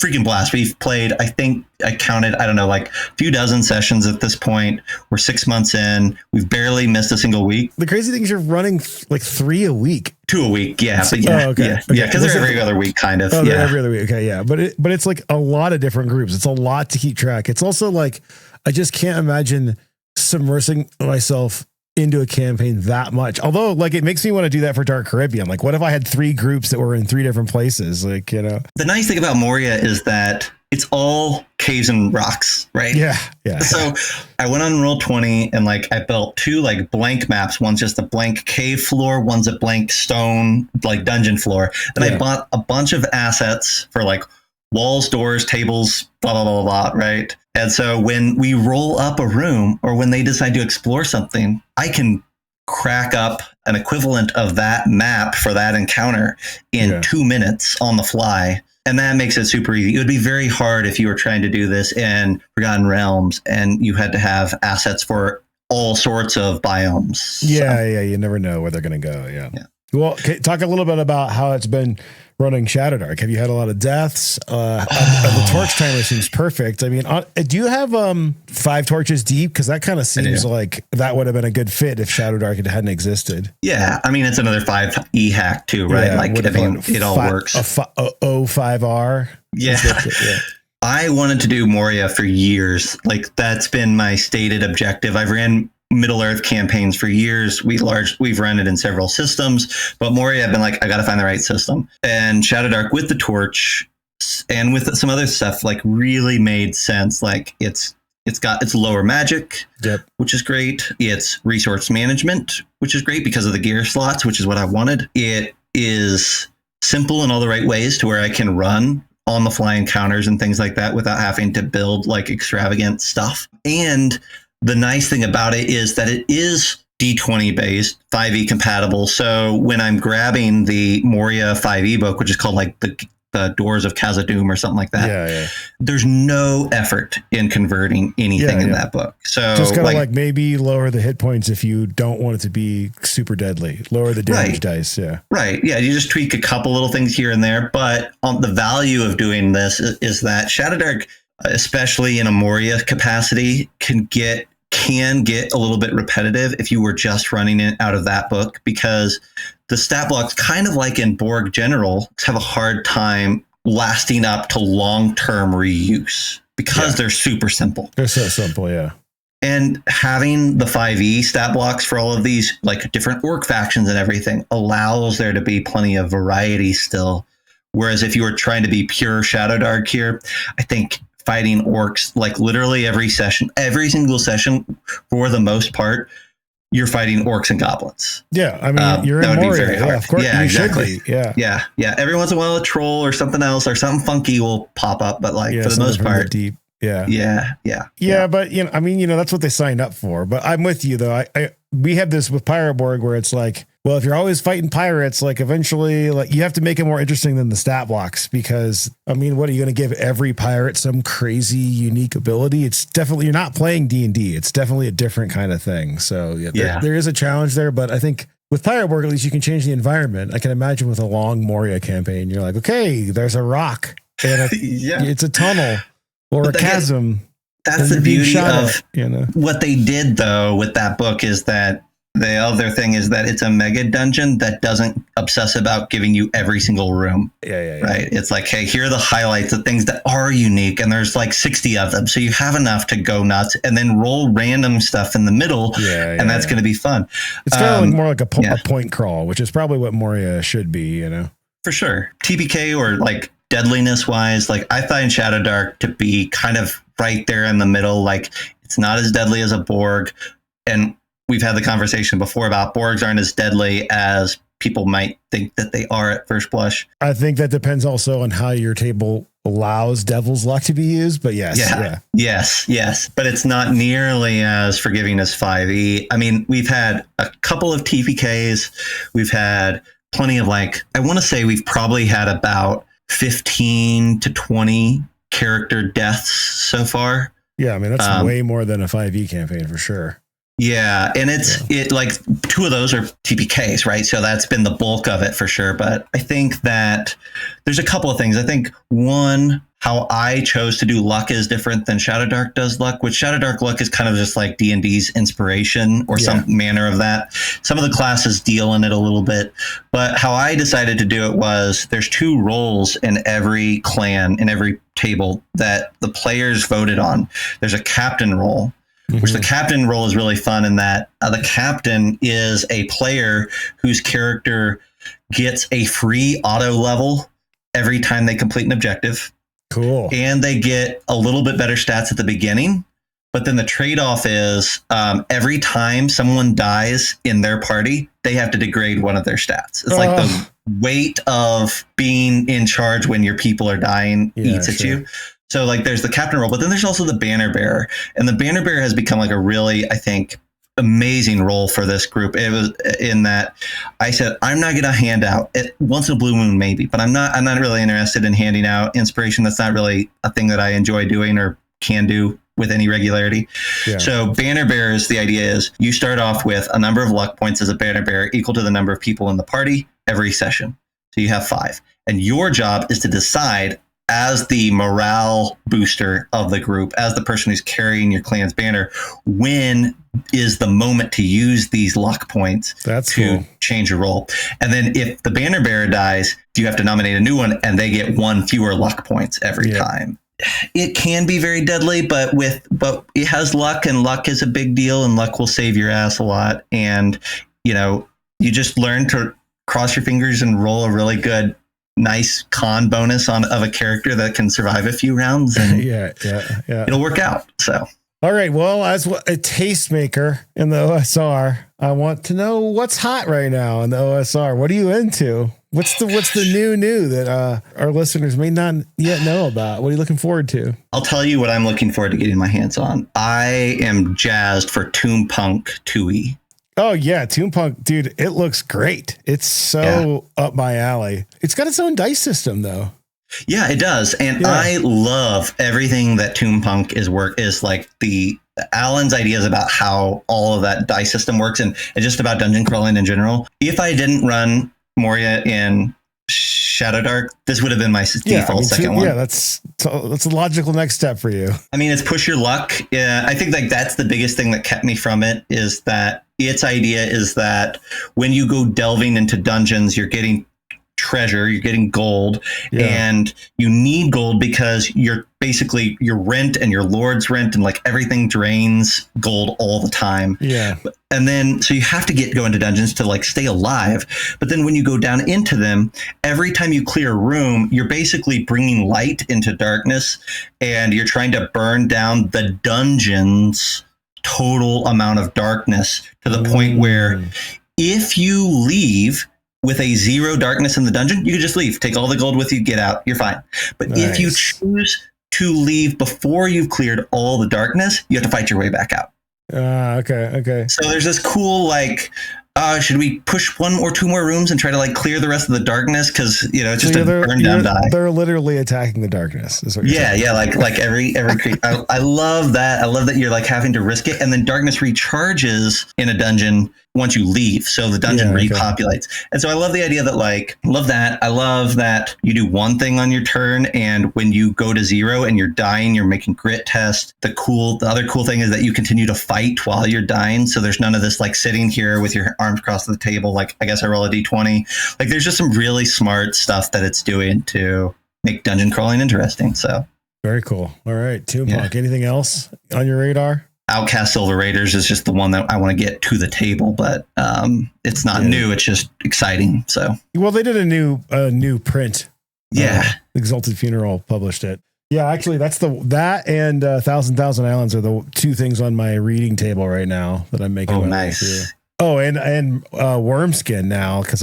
C: freaking blast. We've played, I think I counted, I don't know, like a few dozen sessions at this point. We're 6 months in. We've barely missed a single week.
B: The crazy thing is you're running like 3 a week.
C: 2 a week. Yeah. But yeah. Because they're every other week, kind of.
B: They're every other week. Okay. Yeah. But it's like a lot of different groups. It's a lot to keep track. It's also like, I just can't imagine submersing myself into a campaign that much. Although, like, it makes me want to do that for Dark Caribbean. Like, what if I had 3 groups that were in 3 different places? Like, you know,
C: the nice thing about Moria is that it's all caves and rocks, right?
B: Yeah. Yeah.
C: So I went on Roll20 and like I built 2 like blank maps. One's just a blank cave floor. One's a blank stone, like dungeon floor. And I bought a bunch of assets for like walls, doors, tables, blah, blah, blah, blah, right? And so when we roll up a room or when they decide to explore something, I can crack up an equivalent of that map for that encounter in 2 minutes on the fly. And that makes it super easy. It would be very hard if you were trying to do this in Forgotten Realms and you had to have assets for all sorts of biomes.
B: Yeah, yeah. You never know where they're going to go. Yeah. Well, talk a little bit about how it's been running Shadowdark. Have you had a lot of deaths? The torch timer seems perfect. I mean, do you have 5 torches deep? Because that kind of seems like that would have been a good fit if Shadowdark hadn't existed.
C: Yeah, I mean, it's another 5e hack too, right?
B: Yeah,
C: like, I mean, it all works.
B: A 05R.
C: Yeah. I wanted to do Moria for years. Like, that's been my stated objective. I've ran Middle Earth campaigns for years. We've run it in several systems, but Moria, I've been like, I got to find the right system. And Shadowdark with the torch and with some other stuff, like, really made sense. Like, it's lower magic, which is great. It's resource management, which is great because of the gear slots, which is what I wanted. It is simple in all the right ways to where I can run on the fly encounters and things like that without having to build like extravagant stuff. And the nice thing about it is that it is D20 based, 5e compatible. So when I'm grabbing the Moria 5e book, which is called like the Doors of Khazad-dûm or something like that, there's no effort in converting anything in that book. So
B: just kind of like maybe lower the hit points if you don't want it to be super deadly. Lower the damage dice. Yeah. Right.
C: Yeah. You just tweak a couple little things here and there. But the value of doing this is that Shadowdark, especially in a Moria capacity, can get a little bit repetitive if you were just running it out of that book, because the stat blocks, kind of like in Borg General, have a hard time lasting up to long-term reuse because they're super simple.
B: They're so simple, yeah.
C: And having the 5e stat blocks for all of these like different orc factions and everything allows there to be plenty of variety still. Whereas if you were trying to be pure Shadowdark here, I think fighting orcs like literally every single session, for the most part, you're fighting orcs and goblins.
B: Yeah, I mean, you're in Moria. Yeah, of course.
C: Yeah,
B: exactly.
C: Yeah. Every once in a while, a troll or something else or something funky will pop up, but like for the most part,
B: deep.
C: Yeah.
B: But I mean, that's what they signed up for. But I'm with you though. We have this with Pirate Borg where it's like, well, if you're always fighting pirates, like eventually, like you have to make it more interesting than the stat blocks, because I mean, what are you going to give every pirate some crazy unique ability? It's definitely, you're not playing D&D. It's definitely a different kind of thing. So there is a challenge there, but I think with Pirate Borg, at least you can change the environment. I can imagine with a long Moria campaign, you're like, okay, there's a rock and it's a tunnel or a chasm.
C: That's the beauty of what they did though with that book, is that the other thing is that it's a mega dungeon that doesn't obsess about giving you every single room. Right. It's like, hey, here are the highlights, the things that are unique. And there's like 60 of them. So you have enough to go nuts and then roll random stuff in the middle. And that's going to be fun.
B: It's kind of more like a point crawl, which is probably what Moria should be,
C: For sure. TPK or like deadliness wise, like I find Shadowdark to be kind of right there in the middle. Like it's not as deadly as a Borg. And we've had the conversation before about Borgs aren't as deadly as people might think that they are at first blush.
B: I think that depends also on how your table allows Devil's Luck to be used, but yes.
C: But it's not nearly as forgiving as 5e. I mean, we've had a couple of TPKs. We've had plenty of I want to say we've probably had about 15 to 20 character deaths so far.
B: Yeah, I mean, that's way more than a 5e campaign for sure.
C: Yeah, and it like 2 of those are TPKs, right? So that's been the bulk of it for sure. But I think that there's a couple of things. I think one, how I chose to do luck is different than Shadowdark does luck, which Shadowdark luck is kind of just like D&D's inspiration or some manner of that. Some of the classes deal in it a little bit, but how I decided to do it was there's 2 roles in every clan, in every table that the players voted on. There's a captain role, which the captain role is really fun in that the captain is a player whose character gets a free auto level every time they complete an objective.
B: Cool.
C: And they get a little bit better stats at the beginning. But then the trade-off is every time someone dies in their party, they have to degrade one of their stats. It's like the weight of being in charge when your people are dying eats at you. So like there's the captain role, but then there's also the banner bearer. And the banner bearer has become like a really, I think, amazing role for this group. It was in that I said, I'm not going to hand out it once in a blue moon, maybe, but I'm not really interested in handing out inspiration. That's not really a thing that I enjoy doing or can do with any regularity. Yeah. So banner bearers, the idea is you start off with a number of luck points as a banner bearer equal to the number of people in the party every session. So you have 5. And your job is to decide as the morale booster of the group, as the person who's carrying your clan's banner, when is the moment to use these luck points to change your role. And then if the banner bearer dies, you have to nominate a new one and they get 1 fewer luck points every time. It can be very deadly, but it has luck, and luck is a big deal, and luck will save your ass a lot. And, you know, you just learn to cross your fingers and roll a really good, nice con bonus of a character that can survive a few rounds, and it'll work out. So. All
B: right. Well, as a tastemaker in the OSR, I want to know what's hot right now in the OSR. What are you into? What's the new that our listeners may not yet know about? What are you looking forward to?
C: I'll tell you what I'm looking forward to getting my hands on. I am jazzed for Toompunk 2E.
B: Oh, yeah. Toompunk, dude, it looks great. It's so up my alley. It's got its own dice system, though.
C: Yeah, it does. And I love everything that Toompunk is like the Alan's ideas about how all of that dice system works and just about dungeon crawling in general. If I didn't run Moria in Shadowdark, this would have been my default second one.
B: Yeah, that's a logical next step for you.
C: I mean, it's push your luck. I think like that's the biggest thing that kept me from it, is that its idea is that when you go delving into dungeons, you're getting treasure, you're getting gold, and you need gold because you're basically your rent and your lord's rent and like everything drains gold all the time.
B: Yeah.
C: And then so you have to go into dungeons to like stay alive. But then when you go down into them, every time you clear a room, you're basically bringing light into darkness, and you're trying to burn down the dungeon's total amount of darkness to the point where if you leave with a 0 darkness in the dungeon, you can just leave, take all the gold with you, get out, you're fine. But if you choose to leave before you've cleared all the darkness, you have to fight your way back out.
B: Okay.
C: So there's this cool, like, should we push 1 or 2 more rooms and try to like clear the rest of the darkness? Because, you know, it's just a burn down die.
B: They're literally attacking the darkness. Is what you're saying.
C: Like every creature. I love that. I love that you're like having to risk it. And then darkness recharges in a dungeon once you leave. So the dungeon repopulates. And so I love the idea that like, I love that you do one thing on your turn, and when you go to 0 and you're dying, you're making grit tests. The other cool thing is that you continue to fight while you're dying. So there's none of this like sitting here with your arms across the table. Like, I guess I roll a D20. Like there's just some really smart stuff that it's doing to make dungeon crawling interesting. So
B: very cool. All right. Toompunk. Anything else on your radar?
C: Outcast Silver Raiders is just the one that I want to get to the table, but it's not new. It's just exciting. So,
B: well, they did a new print. Exalted Funeral published it. Yeah, actually, that's that and Thousand Islands are the 2 things on my reading table right now that I'm making.
C: Oh, nice.
B: Oh, and Wormskin now, because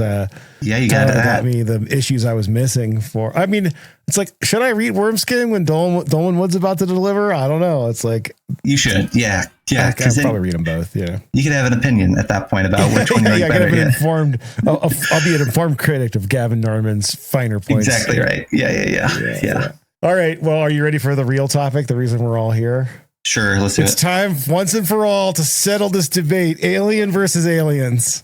C: you got
B: me the issues I was missing for. I mean, it's like, should I read Wormskin when Dolan Wood's about to deliver? I don't know. It's like
C: you should, yeah.
B: I'll probably read them both. Yeah,
C: you could have an opinion at that point about which one you like better.
B: Informed. I'll be an informed critic of Gavin Norman's finer points.
C: Exactly right. Yeah.
B: All right. Well, are you ready for the real topic? The reason we're all here.
C: Sure, let's do it.
B: It's time once and for all to settle this debate: alien versus aliens.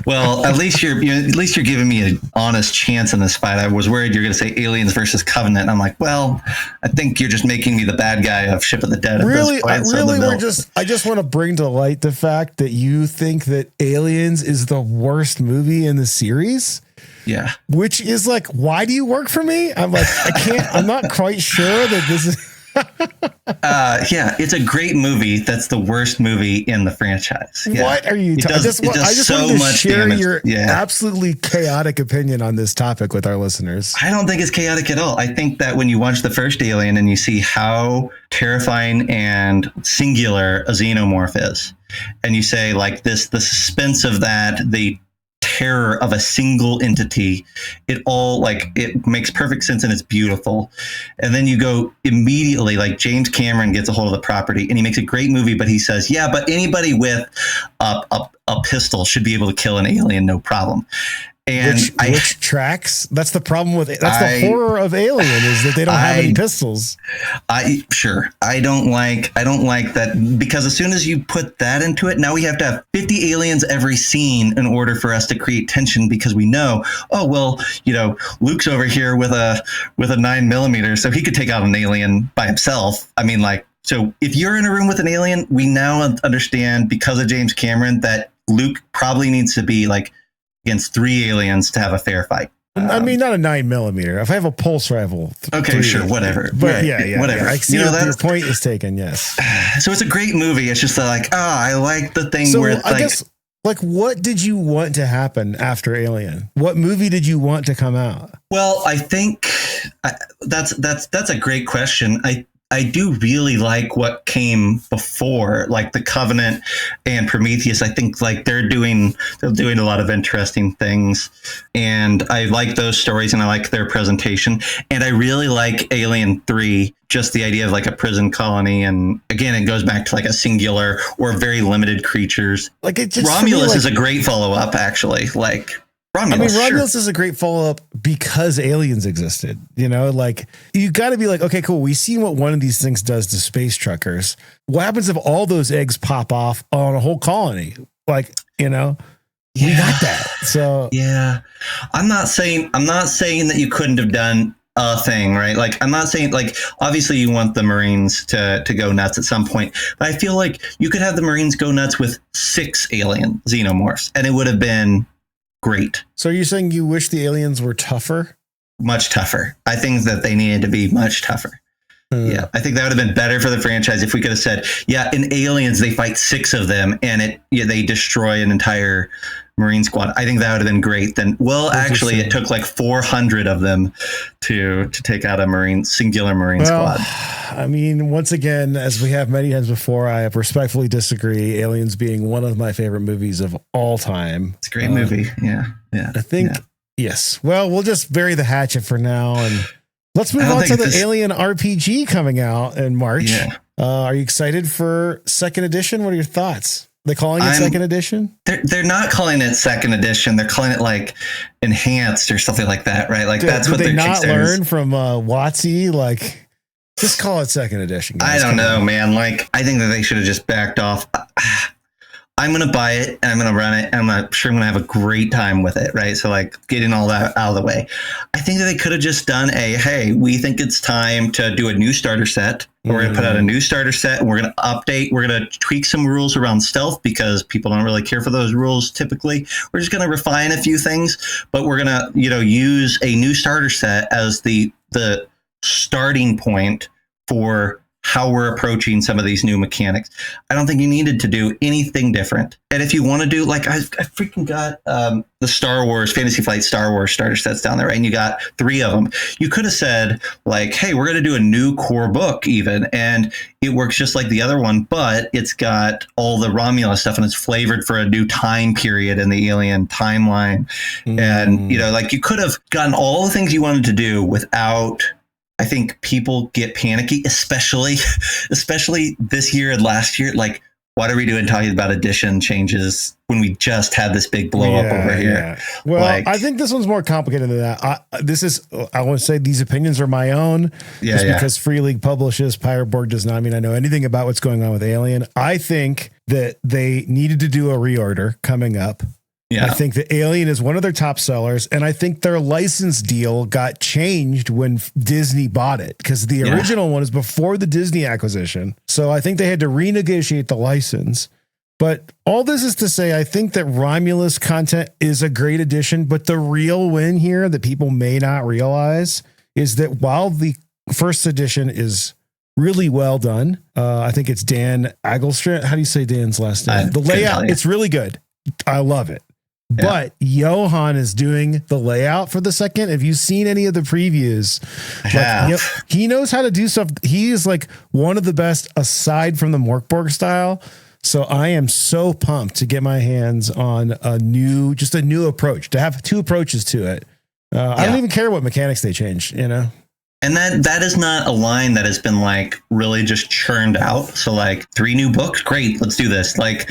C: Well, at least you're giving me an honest chance in this fight. I was worried you're going to say aliens versus Covenant. And I'm like, well, I think you're just making me the bad guy of Ship of the Dead.
B: I just want to bring to light the fact that you think that Aliens is the worst movie in the series.
C: Yeah.
B: Which is like, why do you work for me? I'm like, I'm not quite sure that this is.
C: Yeah, it's a great movie. That's the worst movie in the franchise. Yeah.
B: What are you talking? I just wanted to share your absolutely chaotic opinion on this topic with our listeners.
C: I don't think it's chaotic at all. I think that when you watch the first Alien and you see how terrifying and singular a xenomorph is, and you say like the suspense of that, the terror of a single entity, it makes perfect sense and it's beautiful. And then you go immediately, like James Cameron gets a hold of the property and he makes a great movie, but he says, yeah, but anybody with a pistol should be able to kill an alien, no problem. And
B: which tracks? That's the problem with it. That's the horror of Alien, is that they don't have any pistols.
C: I don't like that, because as soon as you put that into it, now we have to have 50 aliens every scene in order for us to create tension, because we know, oh well, Luke's over here with a 9mm, so he could take out an alien by himself. I mean, so if you're in a room with an alien, we now understand, because of James Cameron, that Luke probably needs to be against 3 aliens to have a fair fight.
B: I mean, not a 9mm. If I have a pulse rifle.
C: Okay, sure, whatever.
B: But
C: right,
B: yeah.
C: Whatever.
B: I see your point is taken, yes.
C: So it's a great movie. It's just I like the thing where
B: I guess, what did you want to happen after Alien? What movie did you want to come out?
C: Well, I think that's a great question. I do really like what came before, like The Covenant and Prometheus. I think they're doing a lot of interesting things, and I like those stories and I like their presentation. And I really like Alien 3, just the idea of a prison colony. And again, it goes back to a singular or very limited creatures. Romulus is a great follow up, actually. Romulus
B: is a great follow-up because aliens existed. You got to be okay, cool. We see what one of these things does to space truckers. What happens if all those eggs pop off on a whole colony? We got that. So
C: yeah, I'm not saying that you couldn't have done a thing, right? I'm not saying obviously you want the Marines to go nuts at some point, but I feel like you could have the Marines go nuts with 6 alien xenomorphs and it would have been great.
B: So are you saying you wish the aliens were tougher?
C: Much tougher. I think that they needed to be much tougher. Yeah, I think that would have been better for the franchise if we could have said, yeah, in Aliens they fight 6 of them and they destroy an entire Marine squad. I think that would have been great. Then, well, actually, it took 400 of them to take out a singular Marine squad.
B: I mean, once again, as we have many times before, I have respectfully disagree. Aliens being one of my favorite movies of all time.
C: It's a great movie. Yeah.
B: I think, yes. Well, we'll just bury the hatchet for now. And let's move on to the Alien RPG coming out in March.
C: Yeah.
B: Are you excited for 2nd edition? What are your thoughts? They calling it 2nd edition?
C: They're not calling it 2nd edition. They're calling it enhanced or something like that, right? That's what they're
B: not learn from WotC. Just call it 2nd edition. Guys.
C: I don't know, man. I think that they should have just backed off. I'm going to buy it and I'm going to run it. And I'm sure I'm going to have a great time with it. Right. So getting all that out of the way, I think that they could have just done hey, we think it's time to do a new starter set. We're going to put out a new starter set and we're going to update. We're going to tweak some rules around stealth because people don't really care for those rules. Typically, we're just going to refine a few things, but we're going to, use a new starter set as the starting point for how we're approaching some of these new mechanics. I don't think you needed to do anything different. And if you want to do I freaking got the Star Wars Fantasy Flight Star Wars starter sets down there, right? And you got 3 of them. You could have said hey, we're going to do a new core book even, and it works just like the other one, but it's got all the Romulus stuff and it's flavored for a new time period in the Alien timeline. And you could have gotten all the things you wanted to do without. I think people get panicky, especially this year and last year. What are we doing talking about edition changes when we just had this big blow up over here? Yeah.
B: Well, I think this one's more complicated than that. I want to say these opinions are my own. Just because Free League publishes, Pirate Borg does not mean I know anything about what's going on with Alien. I think that they needed to do a reorder coming up. Yeah. I think that Alien is one of their top sellers, and I think their license deal got changed when Disney bought it because the original one is before the Disney acquisition. So I think they had to renegotiate the license. But all this is to say, I think that Romulus content is a great addition, but the real win here that people may not realize is that while the first edition is really well done. I think it's Dan Agelstrand. How do you say Dan's last name? The layout, it's really good. I love it. Yeah. But Johan is doing the layout for the second. Have you seen any of the previews? He knows how to do stuff. He is like one of the best aside from the Morkborg style. So I am so pumped to get my hands on a new approach, to have two approaches to it. I don't even care what mechanics they change, you know?
C: And that is not a line that has been like really just churned out. So like 3 new books, great, let's do this. Like,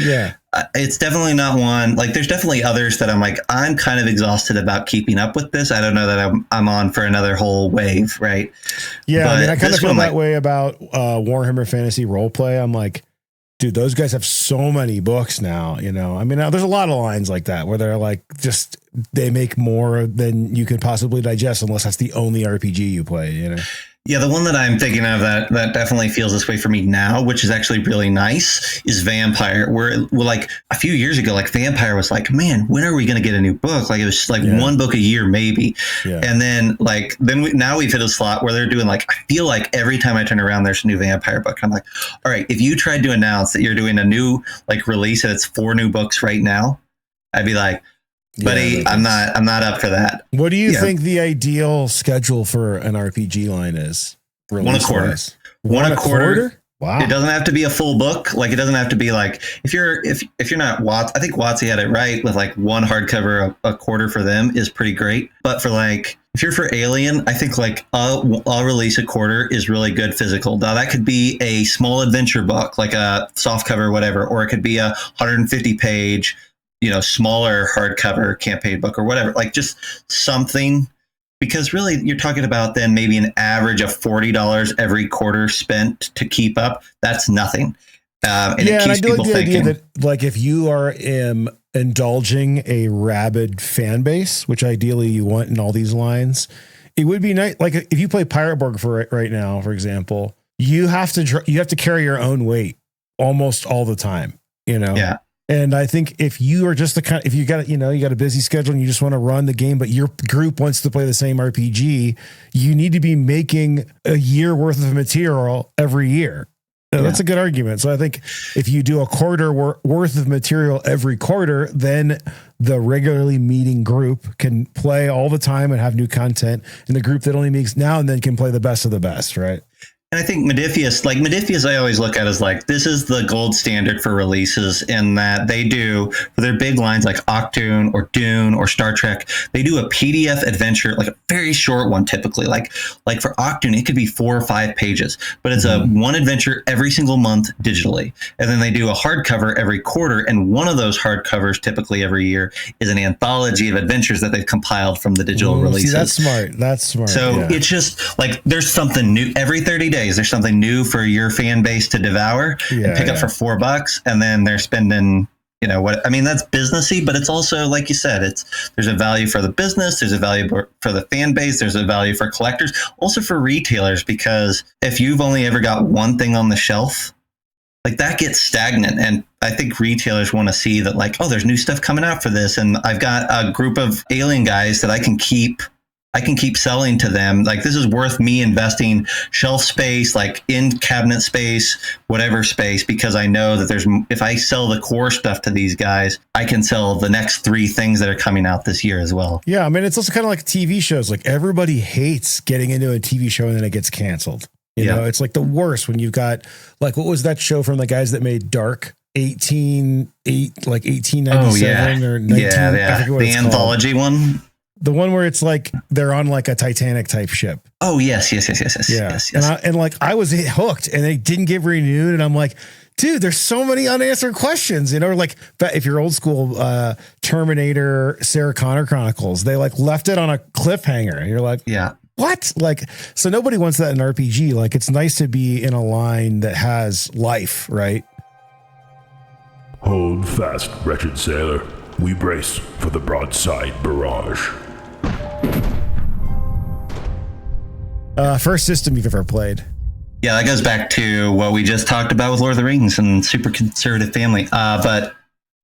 C: it's definitely not one. Like, there's definitely others that I'm like, I'm kind of exhausted about keeping up with this. I don't know that I'm on for another whole wave, right?
B: Yeah, but I mean, I kind of feel that way about Warhammer Fantasy Roleplay. I'm like, dude, those guys have so many books now, you know? I mean, there's a lot of lines like that where they're like, they make more than you could possibly digest unless that's the only RPG you play, you know?
C: Yeah, the one that I'm thinking of that definitely feels this way for me now, which is actually really nice, is Vampire. Where like a few years ago, like Vampire was like, man, when are we going to get a new book? Like it was just like one book a year, maybe. Yeah. And then now we've hit a slot where they're doing like, I feel like every time I turn around, there's a new Vampire book. I'm like, all right, if you tried to announce that you're doing a new like release and it's 4 new books right now, I'd be like, buddy, I'm not up for that.
B: What do you think the ideal schedule for an RPG line is?
C: 1 a quarter. 1 a quarter.
B: Wow.
C: It doesn't have to be a full book. Like, it doesn't have to be like, if you're not Watts, I think Watsy had it right with like 1 hardcover a quarter for them is pretty great. But for like, if you're for Alien, I think like I'll release a quarter is really good physical. Now that could be a small adventure book, like a softcover, whatever, or it could be a 150 page, smaller hardcover campaign book or whatever, like just something, because really you're talking about then maybe an average of $40 every quarter spent to keep up. That's nothing. And it keeps people thinking.
B: Idea that like if you are indulging a rabid fan base, which ideally you want in all these lines, it would be nice. Like if you play Pirate Borg for right now, for example, you have to carry your own weight almost all the time, Yeah. And I think if you are just if you got, you got a busy schedule and you just want to run the game, but your group wants to play the same RPG, you need to be making a year worth of material every year. That's a good argument. So I think if you do a quarter worth of material every quarter, then the regularly meeting group can play all the time and have new content. And the group that only meets now and then can play the best of the best, right?
C: And I think Modiphius, I always look at as like, this is the gold standard for releases in that they do for their big lines like Octoon or Dune or Star Trek, they do a PDF adventure, like a very short one, typically like for Octoon, it could be 4 or 5 pages, but it's a one adventure every single month digitally. And then they do a hardcover every quarter. And one of those hardcovers typically every year is an anthology of adventures that they've compiled from the digital releases.
B: See, that's smart.
C: So it's just like, there's something new every 30 days. There's something new for your fan base to devour and pick up for $4, and then they're spending, that's businessy, but it's also, like you said, there's a value for the business, there's a value for the fan base, there's a value for collectors, also for retailers, because if you've only ever got one thing on the shelf, like that gets stagnant. And I think retailers want to see that, like, oh, there's new stuff coming out for this, and I've got a group of Alien guys that I can keep selling to them. Like, this is worth me investing shelf space, like in cabinet space, whatever space, because I know that if I sell the core stuff to these guys, I can sell the next 3 things that are coming out this year as well.
B: Yeah. I mean, it's also kind of like TV shows. Like, everybody hates getting into a TV show and then it gets canceled. You know, it's like the worst when you've got, like, what was that show from the guys that made Dark? 1897 or 19.
C: The anthology one.
B: The one where it's like they're on like a Titanic type ship.
C: Oh, yes.
B: And I was hooked and they didn't get renewed. And I'm like, dude, there's so many unanswered questions, like if you're old school, Terminator, Sarah Connor Chronicles, they like left it on a cliffhanger. And you're like, what? Like, so nobody wants that in RPG. Like, it's nice to be in a line that has life, right?
A: Hold fast, wretched sailor. We brace for the broadside barrage.
B: First system you've ever played?
C: Yeah, that goes back to what we just talked about with Lord of the Rings and super conservative family. But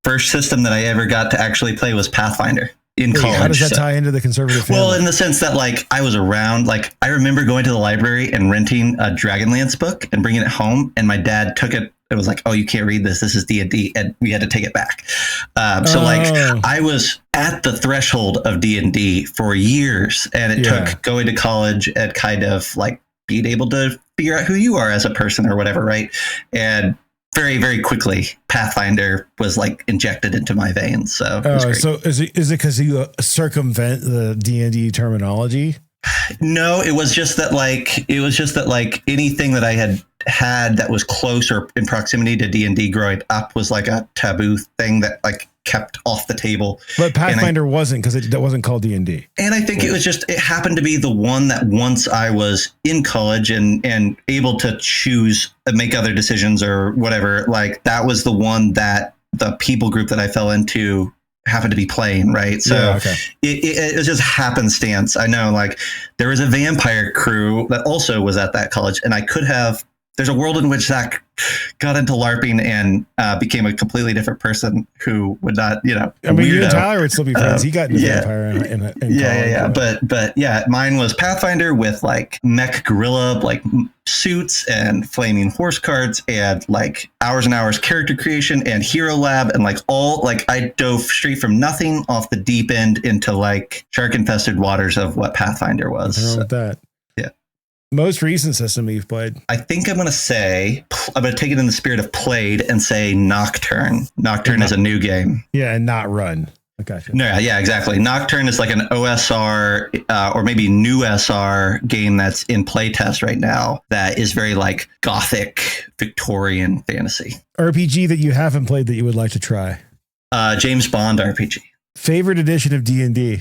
C: first system that I ever got to actually play was Pathfinder. in college.
B: How does that tie into the conservative family?
C: Well, in the sense that like I was around, like I remember going to the library and renting a Dragonlance book and bringing it home, and my dad took it. It was like, oh, you can't read this. This is D&D, and we had to take it back. So like I was at the threshold of D&D for years, and it took going to college and kind of like being able to figure out who you are as a person or whatever, right? And very, very quickly, Pathfinder was like injected into my veins. So, it was great.
B: So is it because you circumvent the D&D terminology?
C: No, it was just that like anything that I had that was close or in proximity to D&D growing up was like a taboo thing that like kept off the table.
B: But Pathfinder wasn't, because that wasn't called D&D.
C: And I think it happened to be the one that once I was in college and able to choose and make other decisions or whatever, like that was the one that the people group that I fell into happened to be playing, right? So it was just happenstance. I know, like there was a vampire crew that also was at that college, and I could have. There's a world in which Zach got into LARPing and became a completely different person who would not,
B: I mean, you and Tyler would still be friends. He got into vampire in college.
C: But mine was Pathfinder with like mech gorilla, like suits and flaming horse carts and like hours and hours character creation and hero lab and like all like I dove straight from nothing off the deep end into like shark infested waters of what Pathfinder was.
B: What's wrong with that? Most recent system you've played? I
C: think I'm going to take it in the spirit of played and say Nocturne. Nocturne is a new game.
B: Yeah, and not Run. I gotcha.
C: No, yeah, exactly. Nocturne is like an OSR or maybe new SR game that's in playtest right now that is very like gothic Victorian fantasy.
B: RPG that you haven't played that you would like to try?
C: James Bond RPG.
B: Favorite edition of D&D?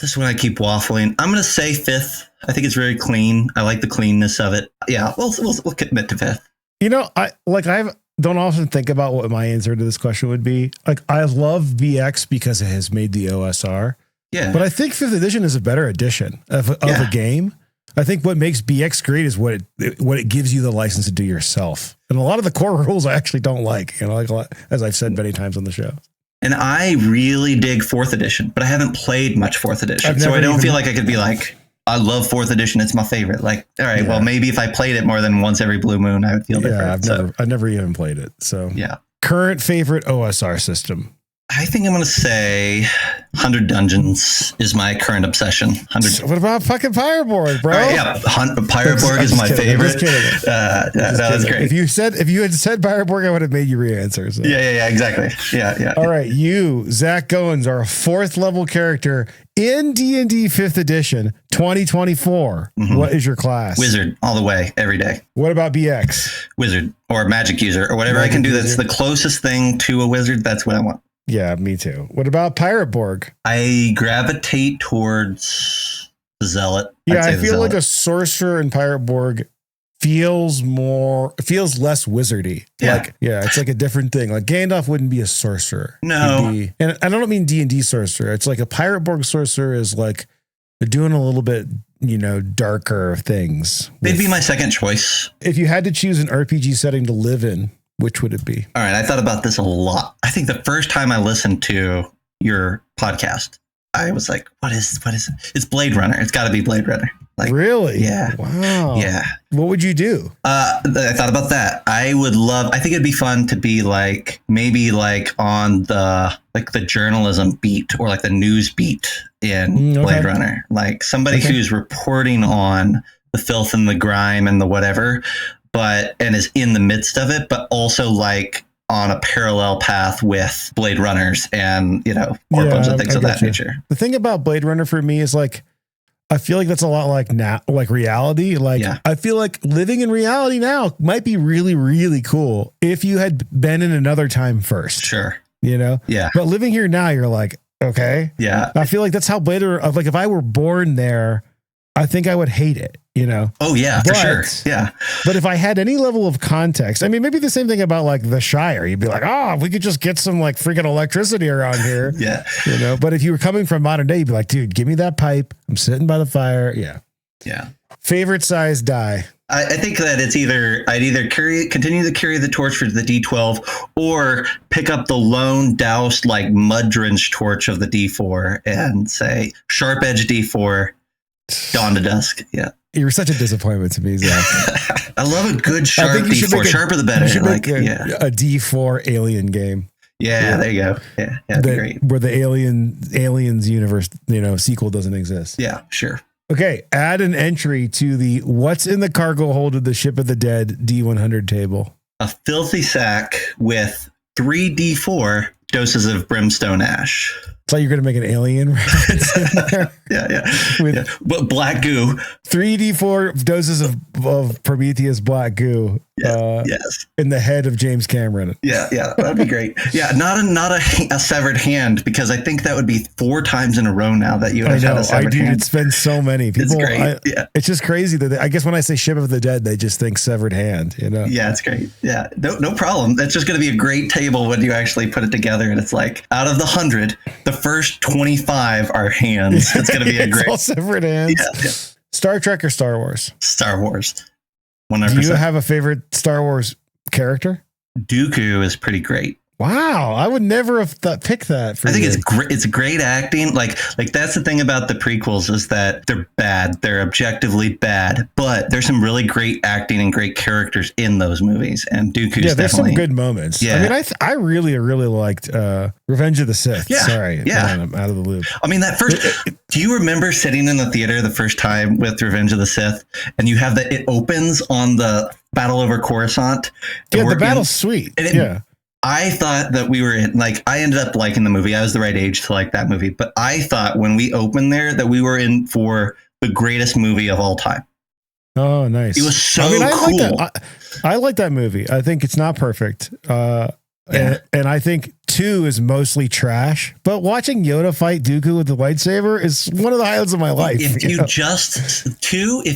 C: This one I keep waffling. I'm going to say 5th. I think it's very clean. I like the cleanness of it. Yeah, we'll commit to 5th.
B: I don't often think about what my answer to this question would be. Like, I love BX because it has made the OSR.
C: Yeah.
B: But I think 5th edition is a better edition of a game. I think what makes BX great is what it gives you the license to do yourself. And a lot of the core rules I actually don't like, as I've said many times on the show.
C: And I really dig 4th edition, but I haven't played much 4th edition. So I don't feel like I could be like, I love 4th edition. It's my favorite. Like, all right, well, maybe if I played it more than once every blue moon, I would feel different.
B: Yeah, I've never even played it. So
C: yeah.
B: Current favorite OSR system?
C: I think I'm going to say 100 Dungeons is my current obsession. 100.
B: What about fucking Pyroborg, bro?
C: Yeah, Pyroborg is my favorite. That's great.
B: If you had said Pyroborg, I would have made you re-answer. So.
C: Yeah, exactly. Yeah.
B: All right, you, Zach Goins, are a 4th level character in D&D 5th edition 2024. Mm-hmm. What is your class?
C: Wizard, all the way, every day.
B: What about BX?
C: Wizard or magic user or whatever I can do that's the closest thing to a wizard. That's what I want.
B: Yeah, me too. What about Pyroborg?
C: I gravitate towards the Zealot.
B: Yeah, I feel like a sorcerer in Pyroborg feels less wizardy.
C: Yeah.
B: It's like a different thing. Like Gandalf wouldn't be a sorcerer.
C: No.
B: And I don't mean D&D sorcerer. It's like a Pyroborg sorcerer is like they're doing a little bit, darker things.
C: They'd be my second choice.
B: If you had to choose an RPG setting to live in, which would it be?
C: All right. I thought about this a lot. I think the first time I listened to your podcast, I was like, what is it? It's Blade Runner. It's got to be Blade Runner. Like,
B: really?
C: Yeah.
B: Wow.
C: Yeah.
B: What would you do?
C: I thought about that. I think it'd be fun to be like, maybe like on the journalism beat or like the news beat in Blade Runner, like somebody who's reporting on the filth and the grime and the whatever, and is in the midst of it, but also like on a parallel path with Blade Runners and, Corpos and things of that nature.
B: The thing about Blade Runner for me is like, I feel like that's a lot like like reality. Like, I feel like living in reality now might be really, really cool if you had been in another time first.
C: Sure.
B: Yeah. But living here now, you're like, okay.
C: Yeah.
B: I feel like that's how Blade Runner, like if I were born there, I think I would hate it,
C: Oh yeah, for sure. Yeah.
B: But if I had any level of context, I mean, maybe the same thing about like the Shire, you'd be like, if we could just get some like freaking electricity around here.
C: Yeah.
B: But if you were coming from modern day, you'd be like, dude, give me that pipe. I'm sitting by the fire. Yeah.
C: Yeah.
B: Favorite size die?
C: I think that it's I'd continue to carry the torch for the D12 or pick up the lone doused like mud drenched torch of the D4 and say sharp edge D4, dawn to dusk. Yeah.
B: You're such a disappointment to me, Zach.
C: I love a good sharp D4. Sharper the better.
B: A D4 alien game.
C: Yeah, there you go. Yeah, that'd be great.
B: Where the aliens universe, sequel doesn't exist.
C: Yeah, sure.
B: Okay, add an entry to the what's in the cargo hold of the Ship of the Dead D100 table.
C: A filthy sack with 3 D4 doses of brimstone ash.
B: It's like you're going to make an alien reference in there.
C: Yeah. But black goo.
B: 3D4 doses of Prometheus black goo.
C: Yes.
B: In the head of James Cameron.
C: Yeah. That'd be great. Yeah. Not a severed hand, because I think that would be 4 times in a row now that you have had a severed hand.
B: It's been so many people.
C: It's great.
B: It's just crazy that I guess when I say Ship of the Dead, they just think severed hand,
C: Yeah, it's great. Yeah. No problem. That's just going to be a great table when you actually put it together. And it's like out of the 100, the first 25 are hands. It's going to be a great.
B: All severed hands.
C: Yeah.
B: Star Trek or Star Wars?
C: Star Wars. 100%.
B: Do you have a favorite Star Wars character?
C: Dooku is pretty great.
B: Wow, I would never have picked that.
C: I think it's great. It's great acting. Like that's the thing about the prequels is that they're bad. They're objectively bad, but there's some really great acting and great characters in those movies. And Dooku's
B: there's some good moments. Yeah, I mean, I really liked Revenge of the Sith.
C: Yeah.
B: Sorry, I'm out of the loop.
C: I mean, that first. Do you remember sitting in the theater the first time with Revenge of the Sith, and you have it opens on the battle over Coruscant?
B: Yeah, the battle's sweet.
C: I thought that we were in, I ended up liking the movie. I was the right age to like that movie. But I thought when we opened there that we were in for the greatest movie of all time.
B: Oh, nice.
C: It was so cool.
B: I like that movie. I think it's not perfect. And I think 2 is mostly trash. But watching Yoda fight Dooku with the lightsaber is one of the highlights of my life.
C: If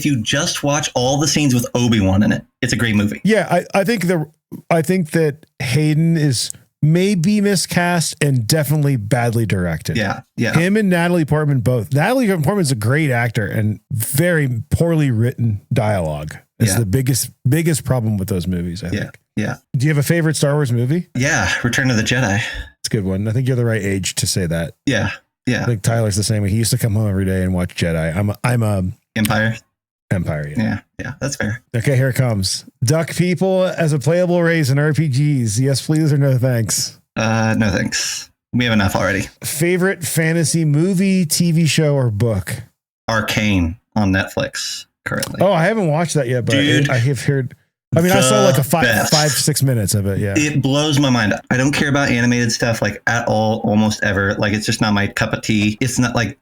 C: you just watch all the scenes with Obi-Wan in it, it's a great movie.
B: Yeah, I think that Hayden is maybe miscast and definitely badly directed.
C: Yeah.
B: Him and Natalie Portman both. Natalie Portman's a great actor, and very poorly written dialogue is the biggest problem with those movies, I think.
C: Yeah.
B: Do you have a favorite Star Wars movie?
C: Yeah, Return of the Jedi.
B: It's a good one. I think you're the right age to say that.
C: Yeah.
B: I think Tyler's the same way. He used to come home every day and watch Jedi. I'm a
C: Empire.
B: Yeah,
C: that's fair.
B: Okay, here it comes. Duck people as a playable race in RPGs. Yes, please, or no thanks?
C: No thanks. We have enough already.
B: Favorite fantasy movie, TV show, or book?
C: Arcane on Netflix currently.
B: Oh, I haven't watched that yet, but I have heard. I mean, I saw like a 5-6 minutes of it. Yeah.
C: It blows my mind. I don't care about animated stuff at all, almost ever. It's just not my cup of tea. It's not like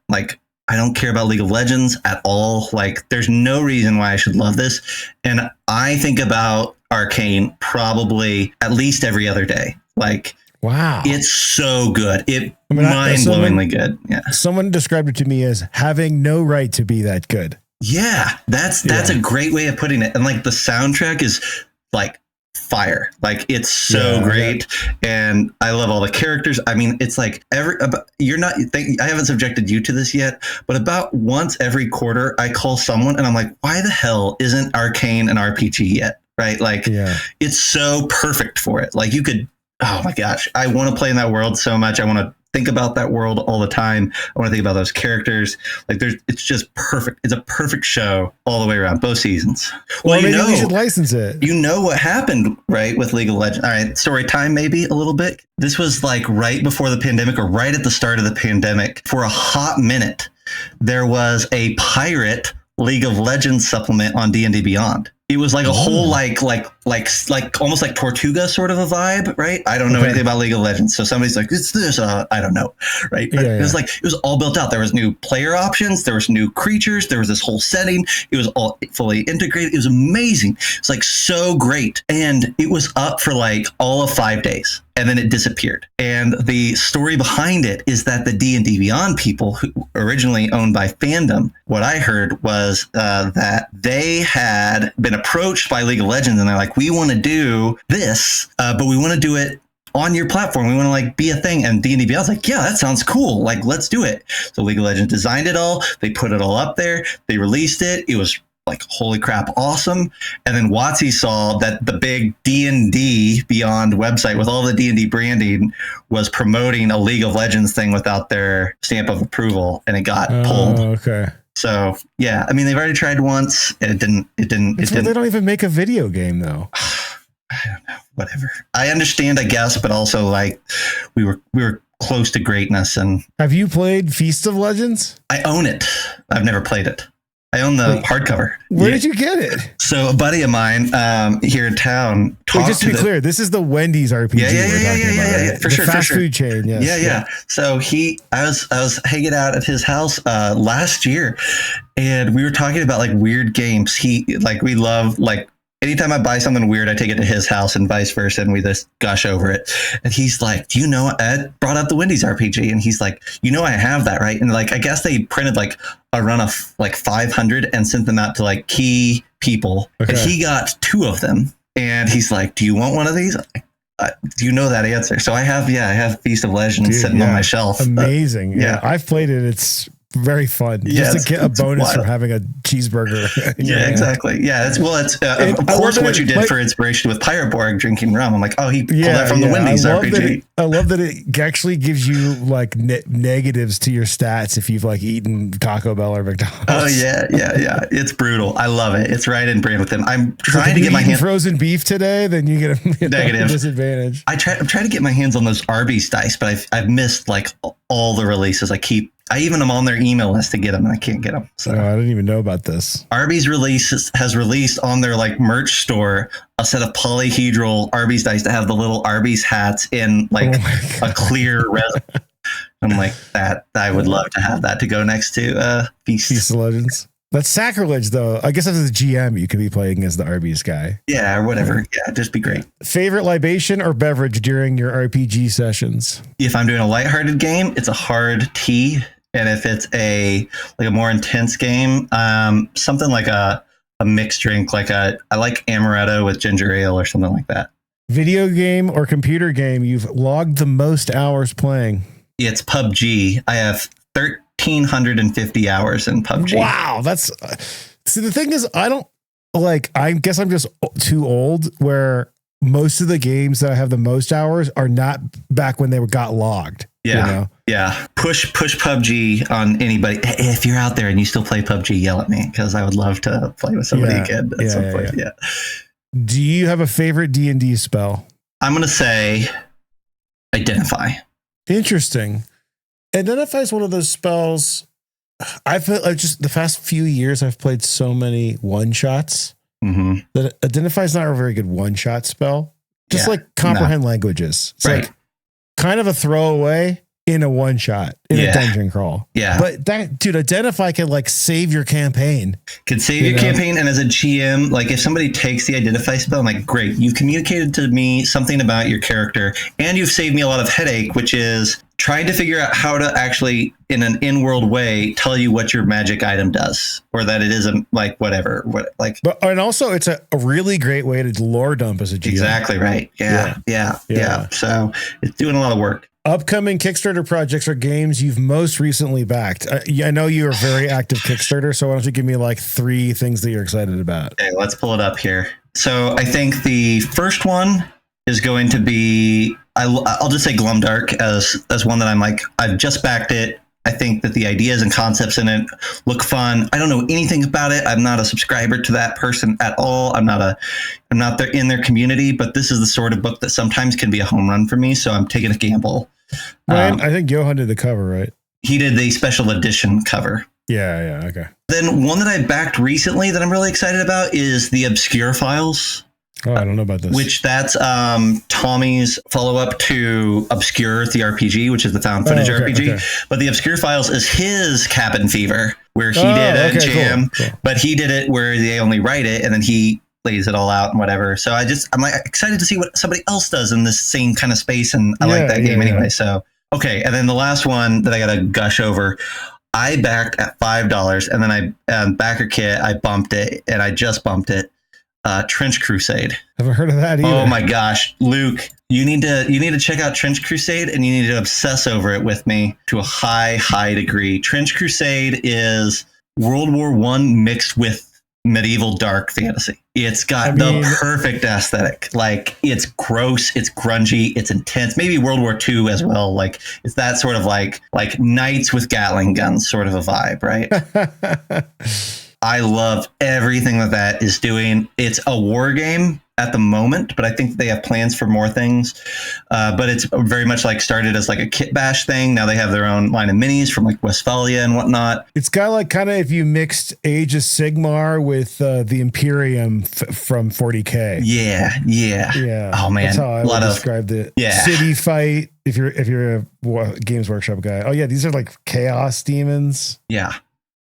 C: I don't care about League of Legends at all. There's no reason why I should love this. And I think about Arcane probably at least every other day.
B: Wow.
C: It's so good. Mind-blowingly good. Yeah.
B: Someone described it to me as having no right to be that good.
C: Yeah, that's a great way of putting it. And the soundtrack is fire. It's so great. And I love all the characters. I mean, it's I haven't subjected you to this yet, but about once every quarter I call someone and I'm like, why the hell isn't Arcane an RPG yet? Right? It's so perfect for it. You could, oh my gosh, I want to play in that world so much. I want to think about that world all the time. I want to think about those characters. It's just perfect. It's a perfect show all the way around, both seasons.
B: Well, maybe we should license it.
C: You know what happened, right, with League of Legends. All right, story time maybe a little bit. This was right before the pandemic or right at the start of the pandemic. For a hot minute, there was a pirate League of Legends supplement on D&D Beyond. It was a whole almost like Tortuga sort of a vibe, right? I don't know anything about League of Legends, so somebody's like, "It's this," I don't know, right? But it was it was all built out. There was new player options, there was new creatures, there was this whole setting. It was all fully integrated. It was amazing. It was so great, and it was up for all of 5 days. And then it disappeared. And the story behind it is that the D&D Beyond people, who originally owned by Fandom, what I heard was that they had been approached by League of Legends, and they're like, we want to do this, but we want to do it on your platform. We want to like be a thing. And D&D Beyond's like, yeah, that sounds cool. Like, let's do it. So League of Legends designed it all. They put it all up there. They released it. It was like, holy crap, awesome. And then WotC saw that the big D&D Beyond website with all the D&D branding was promoting a League of Legends thing without their stamp of approval, and it got pulled.
B: Okay.
C: So yeah, I mean, they've already tried once, and it didn't.
B: They don't even make a video game though.
C: I don't know. Whatever. I understand, I guess, but also like we were close to greatness. And
B: have you played Feast of Legends?
C: I own it. I've never played it. I own the hardcover.
B: Where did you get it?
C: So a buddy of mine here in town.
B: Just to be clear, this is the Wendy's RPG.
C: Yeah, for sure,
B: fast food chain. Yes.
C: Yeah. So I was hanging out at his house last year, and we were talking about like weird games. We love like. Anytime I buy something weird, I take it to his house and vice versa, and we just gush over it. And he's like, do you know, Ed brought up the Wendy's RPG, and he's like, you know, I have that, right? And like, I guess they printed like a run of like 500 and sent them out to like key people. Okay. And he got 2 of them. And he's like, do you want one of these? Do you know that answer? So I have Feast of Legends sitting on my shelf.
B: Amazing. Yeah. I've played it. It's very fun just to get a bonus from having a cheeseburger.
C: Exactly. Yeah, it's of course what you did for inspiration with Pyroborg drinking rum. I'm like, oh, he pulled that from the Wendy's RPG.
B: I love that it actually gives you like negatives to your stats if you've like eaten Taco Bell or McDonald's.
C: Oh yeah. It's brutal. I love it. It's right in brand with them. I'm trying to get my hands
B: frozen beef today, then you get a negative disadvantage.
C: I'm trying to get my hands on those Arby's dice, but I've missed like all the releases. I even am on their email list to get them, and I can't get them. So
B: I didn't even know about this.
C: Arby's has released on their like merch store a set of polyhedral Arby's dice that have the little Arby's hats in like a clear resin. I'm like, that I would love to have that to go next to Feast
B: of Legends. That's sacrilege, though. I guess as a GM, you could be playing as the Arby's guy.
C: Yeah, or whatever. Yeah, just be great.
B: Favorite libation or beverage during your RPG sessions?
C: If I'm doing a lighthearted game, it's a hard tea. And if it's a more intense game, something like a mixed drink, I like amaretto with ginger ale or something like that.
B: Video game or computer game you've logged the most hours playing?
C: It's PUBG. I have 1,350 hours in PUBG.
B: Wow, that's see. The thing is, I guess I'm just too old. Where most of the games that I have the most hours are not back when they got logged.
C: Yeah. You know? Yeah. Push PUBG on anybody. If you're out there and you still play PUBG, yell at me because I would love to play with somebody again at some point. Yeah.
B: Do you have a favorite D&D spell?
C: I'm going to say Identify.
B: Interesting. Identify is one of those spells. I've just the past few years, I've played so many one-shots that Identify is not a very good one-shot spell. Just like comprehend languages. It's like kind of a throwaway in a one shot in a dungeon crawl.
C: Yeah.
B: But that dude, Identify can like save your campaign.
C: Could save your campaign. And as a GM, like if somebody takes the Identify spell, I'm like, great, you've communicated to me something about your character and you've saved me a lot of headache, which is trying to figure out how to actually in an in-world way tell you what your magic item does or that it isn't like whatever.
B: And also it's a really great way to lore dump as a GM.
C: Exactly right. Yeah. So it's doing a lot of work.
B: Upcoming Kickstarter projects or games you've most recently backed. I know you're a very active Kickstarter, so why don't you give me like 3 things that you're excited about?
C: Okay, let's pull it up here. So I think the first one is going to be, I'll just say Glumdark as one that I'm like, I've just backed it. I think that the ideas and concepts in it look fun. I don't know anything about it. I'm not a subscriber to that person at all. I'm not there in their community, but this is the sort of book that sometimes can be a home run for me. So I'm taking a gamble.
B: Ryan, I think Johan did the cover, right?
C: He did the special edition cover.
B: Yeah. Okay.
C: Then one that I backed recently that I'm really excited about is the Obscure Files.
B: Oh, I don't know about this.
C: Which that's Tommy's follow-up to Obscure, the RPG, which is the found footage RPG. Okay. But the Obscure Files is his Cabin Fever, where he did a jam, cool. But he did it where they only write it and then he lays it all out and whatever. So I'm like excited to see what somebody else does in this same kind of space, and I like that game anyway. So okay, and then the last one that I got to gush over. I backed at $5, and then I backer kit. I bumped it, and I just bumped it. Trench Crusade.
B: Haven't heard of that either.
C: Oh my gosh, Luke, you need to check out Trench Crusade, and you need to obsess over it with me to a high degree. Trench Crusade is World War I mixed with medieval dark fantasy. It's got the perfect aesthetic. Like, it's gross, it's grungy, it's intense. Maybe World War II as well. Like, it's that sort of like knights with Gatling guns sort of a vibe, right? I love everything that is doing. It's a war game at the moment, but I think they have plans for more things. But it's very much like started as like a kit bash thing. Now they have their own line of minis from like Westphalia and whatnot.
B: It's got like kind of if you mixed Age of Sigmar with the Imperium from 40K.
C: Yeah. Oh man,
B: that's how I would describe it.
C: Yeah.
B: City fight. If you're a Games Workshop guy. Oh yeah, these are like chaos demons.
C: Yeah.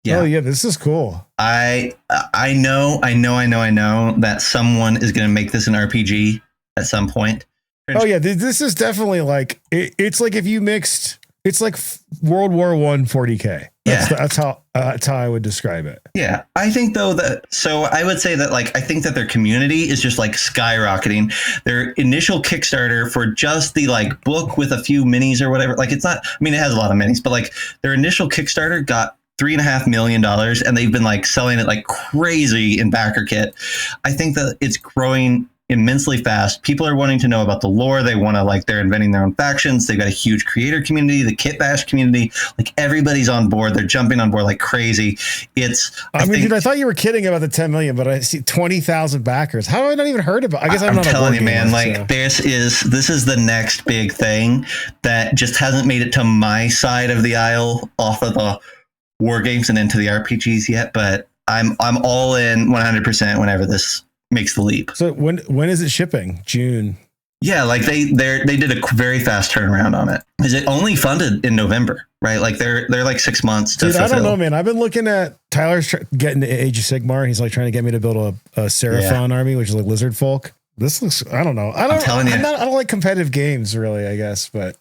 B: Oh yeah, this is cool.
C: I know that someone is going to make this an RPG at some point.
B: Oh yeah, this is definitely like it's like if you mixed, it's like World War I 40K. That's how I would describe it.
C: Yeah, I think though so I would say that like I think that their community is just like skyrocketing. Their initial Kickstarter for just the like book with a few minis or whatever, like it's not. I mean, it has a lot of minis, but like their initial Kickstarter got $3.5 million, and they've been like selling it like crazy in backer kit. I think that it's growing immensely fast. People are wanting to know about the lore. They want to like, they're inventing their own factions. They've got a huge creator community, the kit bash community. Like everybody's on board. They're jumping on board like crazy.
B: Dude, I thought you were kidding about the 10 million, but I see 20,000 backers. How have I not even heard about? I guess I'm not
C: telling you, man.
B: Like
C: this is the next big thing that just hasn't made it to my side of the aisle off of the war games and into the RPGs yet, but I'm all in 100% whenever this makes the leap.
B: So when is it shipping? June?
C: Yeah, like they did a very fast turnaround on it. Is it only funded in November, right? Like they're like 6 months to fulfill.
B: I don't know, man. I've been looking at Tyler's getting to Age of Sigmar, and he's like trying to get me to build a Seraphon army, which is like lizard folk. This looks, I don't know. I'm telling you, I don't like competitive games really, I guess, but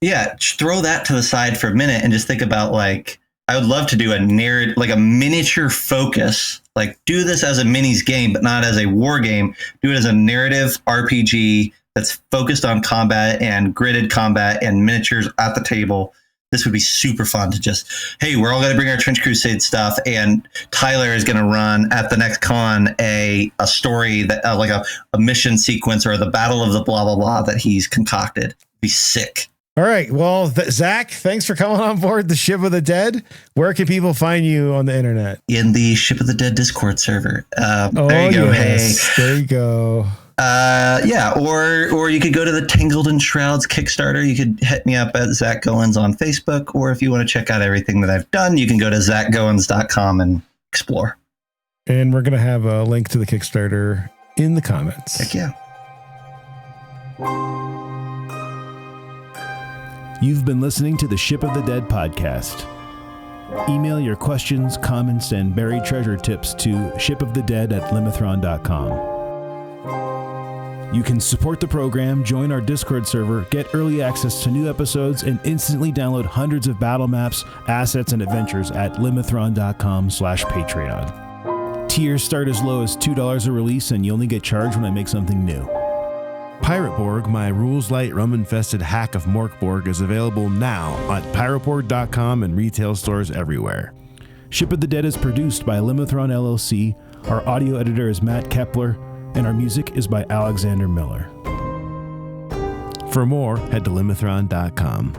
B: yeah, throw that to the side for a minute and just think about like, I would love to do a narrative, like a miniature focus, like do this as a minis game, but not as a war game. Do it as a narrative RPG that's focused on combat and gridded combat and miniatures at the table. This would be super fun to just, hey, we're all going to bring our Trench Crusade stuff, and Tyler is going to run at the next con a story that like a mission sequence or the battle of the blah, blah, blah that he's concocted. It'd be sick. All right. Well, Zach, thanks for coming on board the Ship of the Dead. Where can people find you on the internet?
C: In the Ship of the Dead Discord server.
B: There you go. Yes. Hey. There you go.
C: Yeah, or you could go to the Tangled in Shrouds Kickstarter. You could hit me up at Zach Goins on Facebook, or if you want to check out everything that I've done, you can go to zachgoins.com and explore.
B: And we're going to have a link to the Kickstarter in the comments.
C: Heck yeah.
D: You've been listening to the Ship of the Dead podcast. Email your questions, comments, and buried treasure tips to shipofthedead@limithron.com. You can support the program, join our Discord server, get early access to new episodes, and instantly download hundreds of battle maps, assets, and adventures at limithron.com/Patreon. Tiers start as low as $2 a release, and you only get charged when I make something new. Pirateborg, my rules-light, rum-infested hack of Morkborg, is available now at pirateborg.com and retail stores everywhere. Ship of the Dead is produced by Limithron LLC, our audio editor is Matt Kepler, and our music is by Alexander Miller. For more, head to limithron.com.